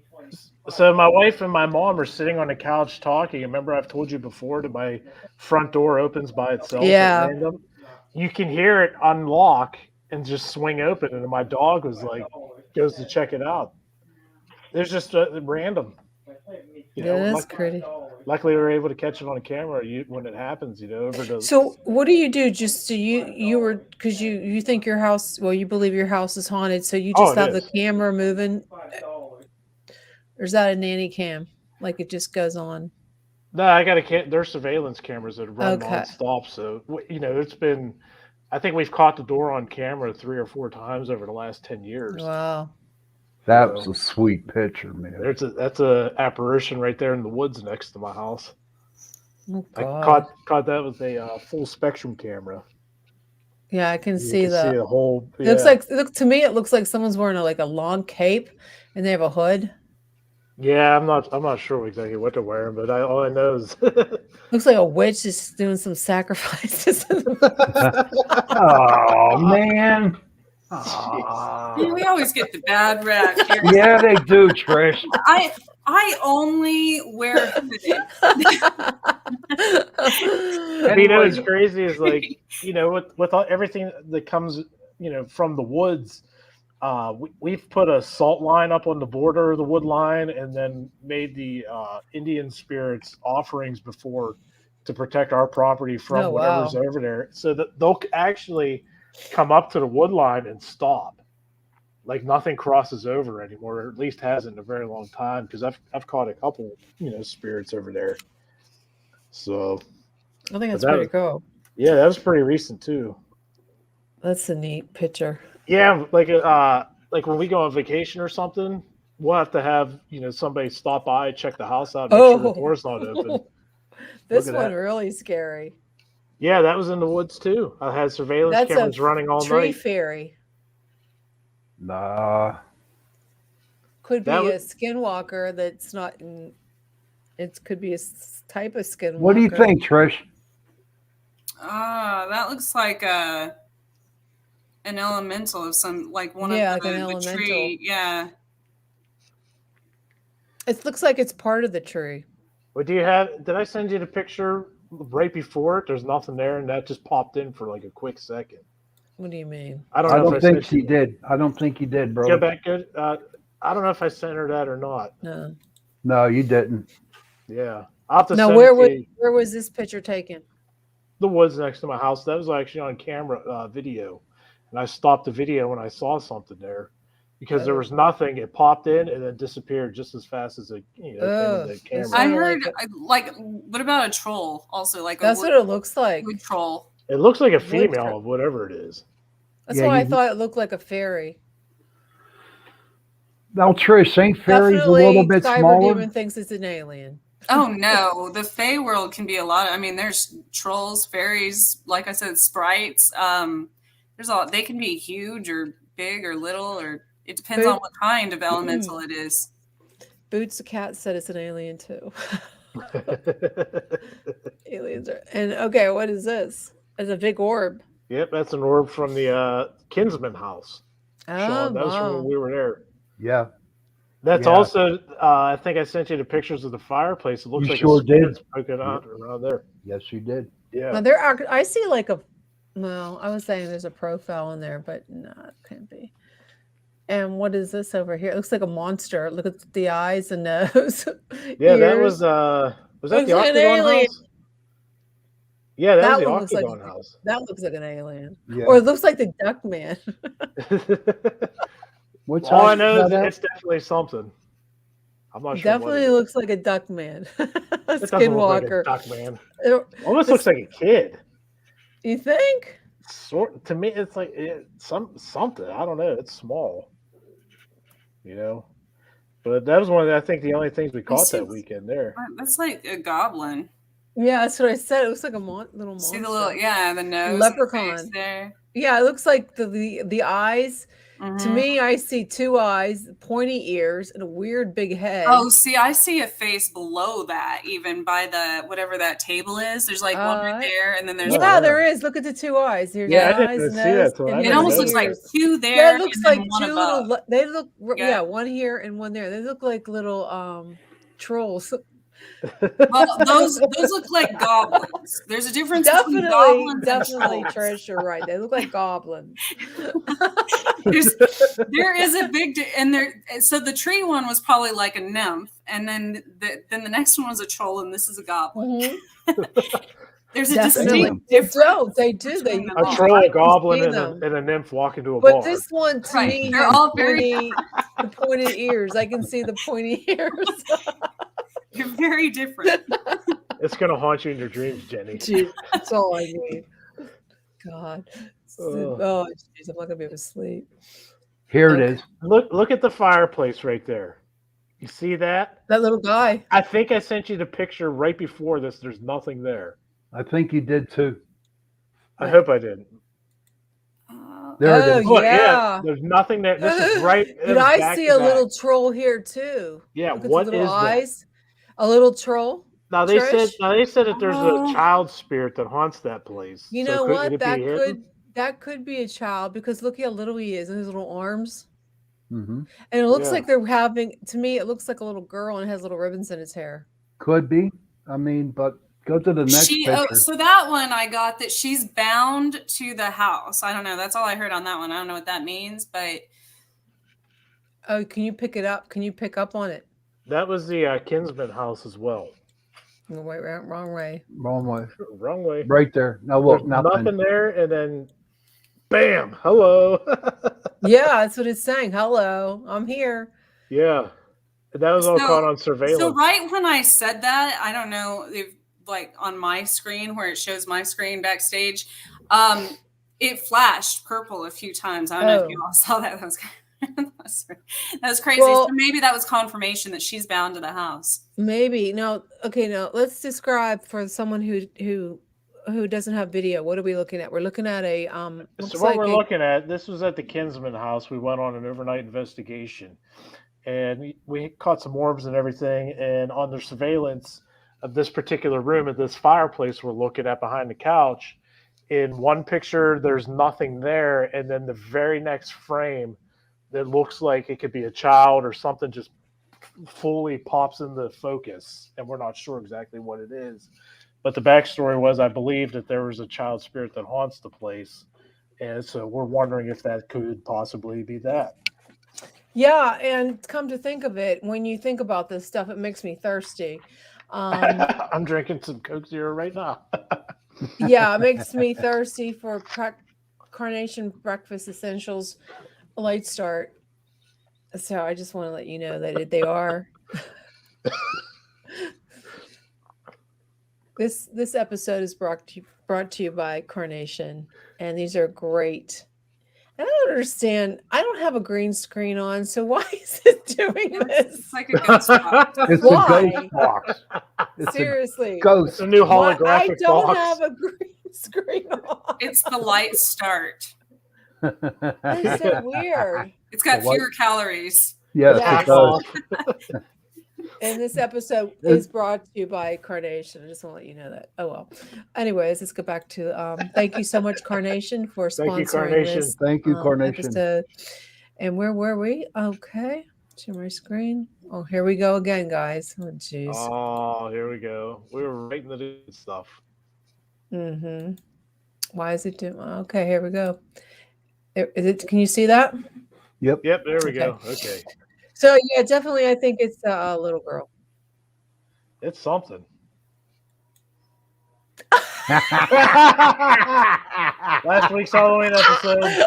So my wife and my mom are sitting on the couch talking. Remember, I've told you before that my front door opens by itself Yeah. at random. You can hear it unlock and just swing open, and my dog was like, goes to check it out. There's just random. You know, That's pretty. luckily we were able to catch it on camera when it happens. You know, over the. So what do you do? Just so you were because you think your house, well, you believe your house is haunted, so you just Oh, it have the is. camera moving. Or is that a nanny cam? Like it just goes on. No, I got a there's surveillance cameras that run Okay. nonstop. So you know, it's been. I think we've caught the door on camera 3 or 4 times over the last 10 years. Wow. That was a sweet picture, man. That's a apparition right there in the woods next to my house. Oh, I God. caught that with a full spectrum camera. Yeah, I can You see can that. see the whole. It looks like to me it looks like someone's wearing a long cape and they have a hood. Yeah, I'm not sure exactly what they're wearing, but all I know is Looks like a witch is doing some sacrifices. Oh man. We always get the bad rap here. Yeah, they do, Trish. I only wear hooded. you know what's crazy is like, you know, with everything that comes, you know, from the woods, we've put a salt line up on the border of the wood line and then made the Indian spirits offerings before to protect our property from whatever's over there, so that they'll actually come up to the wood line and stop. Like nothing crosses over anymore, or at least hasn't in a very long time, because I've caught a couple, you know, spirits over there. So I think that's pretty cool. Yeah, that was pretty recent too. That's a neat picture. Yeah, like when we go on vacation or something, we'll have to have, you know, somebody stop by, check the house out, make sure the door's not open. This one really scary. Yeah, that was in the woods too. I had surveillance cameras running all tree night. fairy. Nah. Could be a skinwalker that's not in. It could be a type of skinwalker. What do you think, Trish? That looks like an elemental of some, like one of the tree. Yeah. It looks like it's part of the tree. What do you have? Did I send you the picture right before it? There's nothing there, and that just popped in for like a quick second. What do you mean? I don't think he did. I don't think he did, bro. Go back. Good. I don't know if I sent her that or not. No. No, you didn't. Yeah. I'll have to now, send where was this picture taken? The woods next to my house. That was actually on camera video, and I stopped the video when I saw something there, because there was nothing. It popped in and then disappeared just as fast as it, you know, came in the camera. I heard what about a troll? Also, like that's what it looks like. Wood troll. It looks like a female of whatever it is. That's why I thought it looked like a fairy. Now, Trish, ain't fairies a little bit smaller? Demon thinks it's an alien. Oh no, the Fae world can be a lot. I mean, there's trolls, fairies, like I said, sprites. There's they can be huge or big or little, or it depends on what kind of elemental it is. Boots the cat said it's an alien too. Aliens are, and okay, what is this? It's a big orb. Yep, that's an orb from the Kinsman house. Oh, Sean, that was from when we were there. Yeah. That's also, I think I sent you the pictures of the fireplace. It looks like sure a spirit's poking out around there. Yes, you did. Yeah. Now there are, I see like a, well, I was saying there's a profile in there, but no, it can't be. And what is this over here? It looks like a monster. Look at the eyes and nose. Yeah, ears. that was that the Octagon house? Yeah, that was the Octagon house. That looks like an alien. Yeah. Or it looks like the Duck Man. All I know is it's definitely something. I'm not sure. Definitely looks like a Duck Man. A skinwalker. Like Duck Man. It almost looks like a kid. You think? To me, it's like something. I don't know. It's small. You know, but that was I think the only things we caught that weekend there. That's like a goblin. Yeah, that's what I said. It looks like a little monster. See the little, yeah, the nose, leprechaun and the face there. Yeah, it looks like the eyes. To Mhm. me, I see two eyes, pointy ears, and a weird big head. Oh, see, I see a face below that, even by the whatever that table is. There's like one right there, and then there's yeah, there is. Look at the two eyes. There's Yeah, the I eyes, didn't nose, see that till and I it then almost the looks like ears. two there. Yeah, it looks and then like one two above. little. They look. Yeah. Yeah, one here and one there. They look like little trolls. Well, those look like goblins. There's a difference between goblins and Definitely, trolls. Trish, you're right. They look like goblins. There is a big and there. So the tree one was probably like a nymph, and then the next one was a troll, and this is a goblin. There's a distinct difference. They do. They a troll, a goblin, and a nymph walk into a bar. But this one to me, they're has all very the pointed ears. I can see the pointy ears. You're very different. It's gonna haunt you in your dreams, Jenny. Jeez, that's all I need. God. Oh, jeez, I'm not gonna be able to sleep. Here it is. Look at the fireplace right there. You see that? That little guy. I think I sent you the picture right before this. There's nothing there. I think you did too. I hope I didn't. There it is. Look, yeah. There's nothing there. This is right. But I see a little troll here too. Yeah, look at what the little is eyes? That? A little troll. Now they Trish? said that there's a child spirit that haunts that place. You know what? That could be a child because look how little he is and his little arms. Mm-hmm. And it looks like they're having. To me, it looks like a little girl and it has little ribbons in its hair. Could be. I mean, but go to the next picture. So that one I got that she's bound to the house. I don't know. That's all I heard on that one. I don't know what that means, but. Oh, can you pick it up? Can you pick up on it? That was the Kinsman house as well. Wrong way. Wrong way. Wrong way. Right there. No, look, nothing there, and then, bam! Hello. Yeah, that's what it's saying. Hello, I'm here. Yeah, that was all caught on surveillance. So right when I said that, I don't know if like on my screen where it shows my screen backstage, it flashed purple a few times. I don't know if you all saw that. That was crazy. Well, so maybe that was confirmation that she's bound to the house. Maybe. No. Okay. No. Let's describe for someone who doesn't have video. What are we looking at? We're looking at a So what we're looking at, this was at the Kinsman house. We went on an overnight investigation, and we caught some orbs and everything. And on the surveillance of this particular room at this fireplace we're looking at behind the couch, in one picture there's nothing there, and then the very next frame that looks like it could be a child or something just fully pops into focus, and we're not sure exactly what it is. But the backstory was, I believe that there was a child spirit that haunts the place, and so we're wondering if that could possibly be that. Yeah, and come to think of it, when you think about this stuff, it makes me thirsty. I'm drinking some Coke Zero right now. Yeah, it makes me thirsty for Carnation Breakfast Essentials Light Start. So I just want to let you know that they are. This episode is brought to you by Carnation, and these are great. I don't understand. I don't have a green screen on, so why is it doing this? It's like a ghost box. It's Why? a ghost box. Seriously. Ghost. It's a new holographic I don't box. have a green screen on. It's the light start. That is so weird. It's got fewer calories. Yes, Yes. it does. And this episode is brought to you by Carnation. I just want to let you know that. Oh, well. Anyways, let's go back to thank you so much, Carnation, for sponsoring Carnation. this Thank you, Carnation. episode. And where were we? Okay. Share my screen. Oh, here we go again, guys. Oh, jeez. Oh, here we go. We were right in the good stuff. Mm-hmm. Why is it doing? Okay, here we go. Is it? Can you see that? Yep. Yep, there we go. Okay. So yeah, definitely. I think it's a little girl. It's something. Last week's Halloween episode.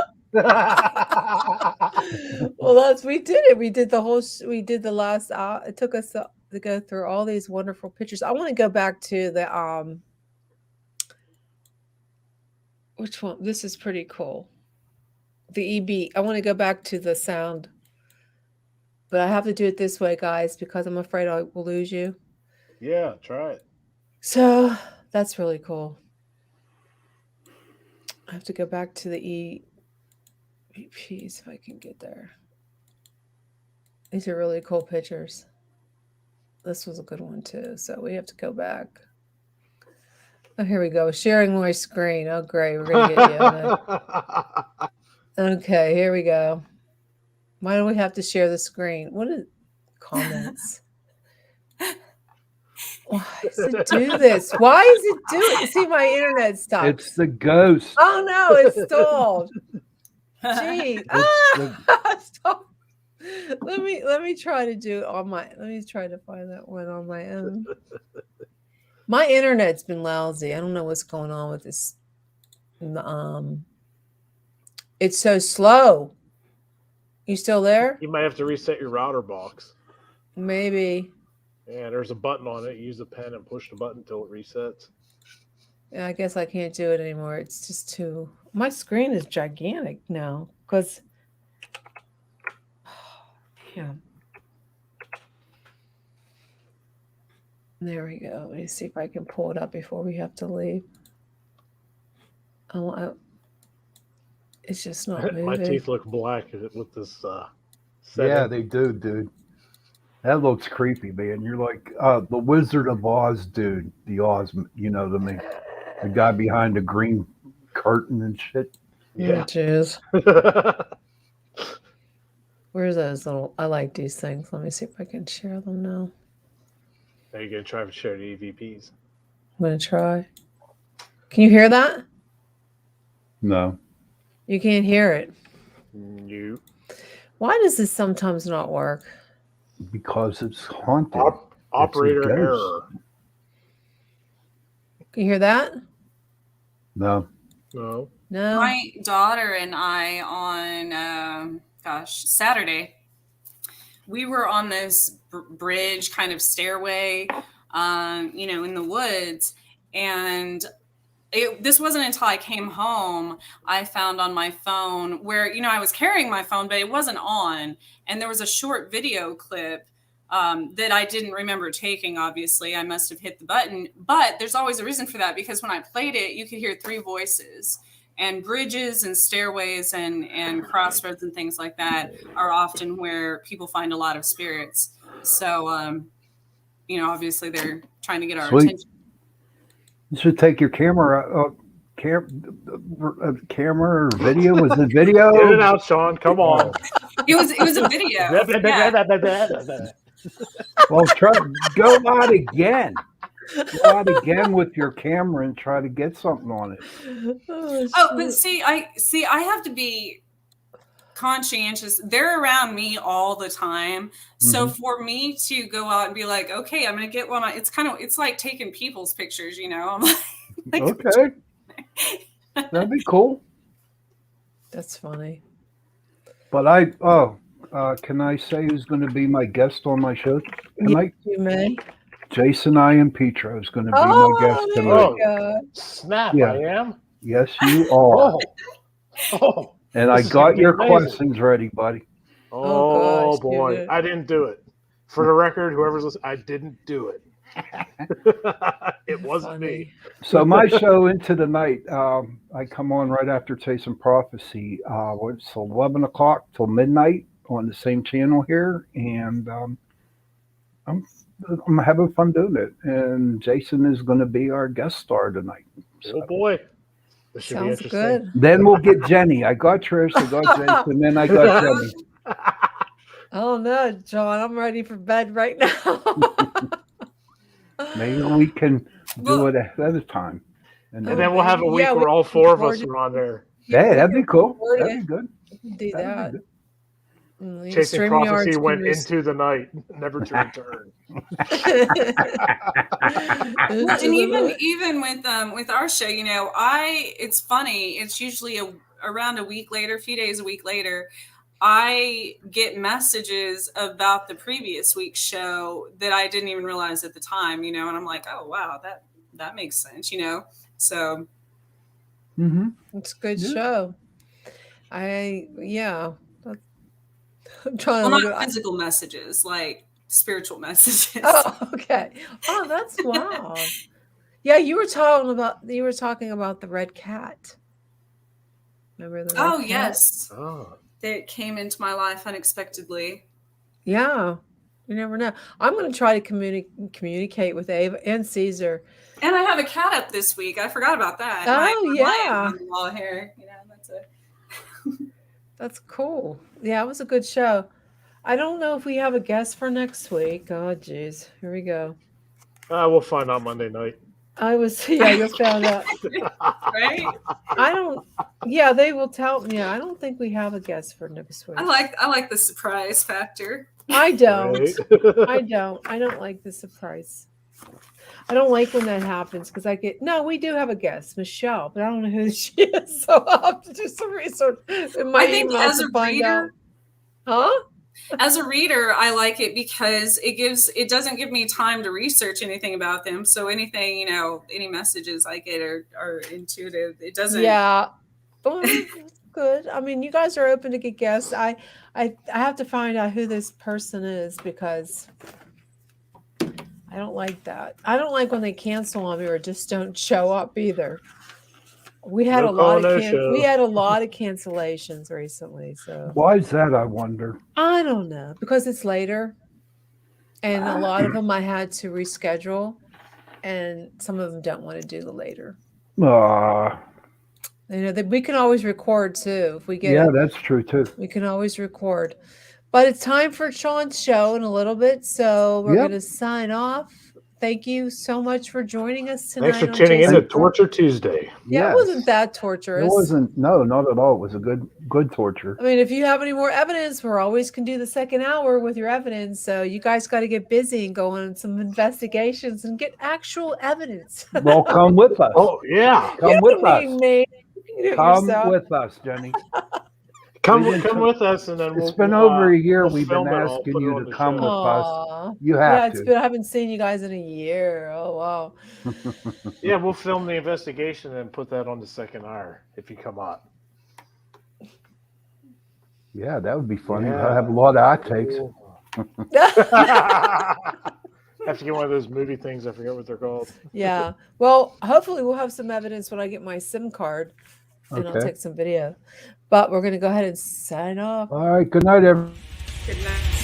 Well, we did it. We did the whole. We did the last. It took us to go through all these wonderful pictures. I want to go back to the Which one? This is pretty cool. The EB. I want to go back to the sound. But I have to do it this way, guys, because I'm afraid I will lose you. Yeah, try it. So that's really cool. I have to go back to the EVPs if I can get there. These are really cool pictures. This was a good one too. So we have to go back. Oh, here we go. Sharing my screen. Oh, great. We're going to get you on it. Okay, here we go. Why do we have to share the screen? What is comments? Why does it do this? Why is it doing it? See, my internet stopped. It's the ghost. Oh no, it's stalled. Jeez. Stop. Let me try to do it on my. Let me try to find that one on my own. My internet's been lousy. I don't know what's going on with this. It's so slow. You still there? You might have to reset your router box. Maybe. Yeah, there's a button on it. Use the pen and push the button until it resets. Yeah, I guess I can't do it anymore. It's just too. My screen is gigantic now because. Yeah. There we go. Let me see if I can pull it up before we have to leave. Oh, it's just not moving. My teeth look black with this. Yeah, they do, dude. That looks creepy, man. You're like the Wizard of Oz, dude. The Oz, you know what I mean? The guy behind the green curtain and shit. Yeah. Jeez. Where's those little? I like these things. Let me see if I can share them now. Are you gonna try to share the EVPs? I'm gonna try. Can you hear that? No. You can't hear it. No. Why does this sometimes not work? Because it's haunted. Operator error. Can you hear that? No. No. No. My daughter and I on Saturday, we were on this bridge kind of stairway, in the woods, and this wasn't until I came home I found on my phone where, I was carrying my phone, but it wasn't on. And there was a short video clip that I didn't remember taking. Obviously, I must have hit the button. But there's always a reason for that, because when I played it, you could hear 3 voices. And bridges and stairways and crossroads and things like that are often where people find a lot of spirits. So, obviously they're trying to get our attention. You should take your camera, camera or video. Was it video? Get it out, Sean. Come on. It was a video. Yeah. Well, go out again. Go out again with your camera and try to get something on it. But see, I have to be conscientious. They're around me all the time. So for me to go out and be like, okay, I'm going to get one. It's like taking people's pictures, I'm like okay. That'd be cool. That's funny. But can I say who's going to be my guest on my show tonight? You may. Jason I. and Petro is going to be my guest tonight. Oh, snap, Yeah. I am? Yes, you are. Oh. And I got your questions ready, buddy. Oh, gosh, boy. dude. I didn't do it. For the record, whoever's listening, I didn't do it. It wasn't me. So my show Into the Night, I come on right after TYSON Prophecy. It's 11 o'clock till midnight on the same channel here. And I'm having fun doing it. And Jason is going to be our guest star tonight. So. Oh, boy. This should be Sounds interesting. good. Then we'll get Jenny. I got Trish, I got Jason, then I got Jenny. Oh no, John, I'm ready for bed right now. Maybe we can do it ahead of time. And then we'll have a week where all 4 of us are on there. Yeah, that'd be cool. That'd be good. Do that. Chasing Prophecy went into the night, never to return. Well, and even with our show, it's funny. It's usually around a week later, a few days, a week later, I get messages about the previous week's show that I didn't even realize at the time, and I'm like, oh wow, that makes sense, So it's a good show. I'm trying to not physical messages, like spiritual messages. Oh, okay. Oh, that's wow. Yeah, you were talking about the red cat. Remember the red Oh, cat? yes. Oh. That came into my life unexpectedly. Yeah. You never know. I'm going to try to communicate with Ava and Caesar. And I have a cat up this week. I forgot about that. Oh, my yeah. mother-in-law here. You know, That's cool. Yeah, it was a good show. I don't know if we have a guest for next week. Oh, geez. Here we go. We'll find out Monday night. You'll find out. right? Yeah, they will tell. Yeah, I don't think we have a guest for next week. I like the surprise factor. I don't. Right? I don't like the surprise. I don't like when that happens because we do have a guest, Michelle, but I don't know who she is. So I'll have to do some research in my I think emails as a to find reader, out. Huh? As a reader, I like it because it doesn't give me time to research anything about them. So anything, any messages I get are intuitive. It doesn't. Yeah. Well, good. I mean, you guys are open to get guests. I have to find out who this person is because I don't like that. I don't like when they cancel on me or just don't show up either. We had a lot of cancellations recently. So why is that, I wonder? I don't know, because it's later, and a lot of them I had to reschedule, and some of them don't want to do the later. We can always record too if we get. Yeah, that's true too. We can always record, but it's time for Sean's show in a little bit, so we're going to sign off. Thank you so much for joining us tonight. Thanks for tuning in to Torture Tuesday. Yeah, It wasn't that torturous. It wasn't. No, not at all. It was a good torture. I mean, if you have any more evidence, we're always can do the second hour with your evidence. So you guys got to get busy and go on some investigations and get actual evidence. Well, come with us. Oh yeah, come with us. Come with us, Jenny. Come with us, and then it's been over a year. We've been asking you to come with us. You have to. I haven't seen you guys in a year. Oh wow. Yeah, we'll film the investigation and put that on the second hour if you come on. Yeah, that would be funny. I have a lot of outtakes. Have to get one of those movie things. I forget what they're called. Yeah. Well, hopefully we'll have some evidence when I get my SIM card, and I'll take some video. But we're going to go ahead and sign off. All right. Good night, everyone. Good night.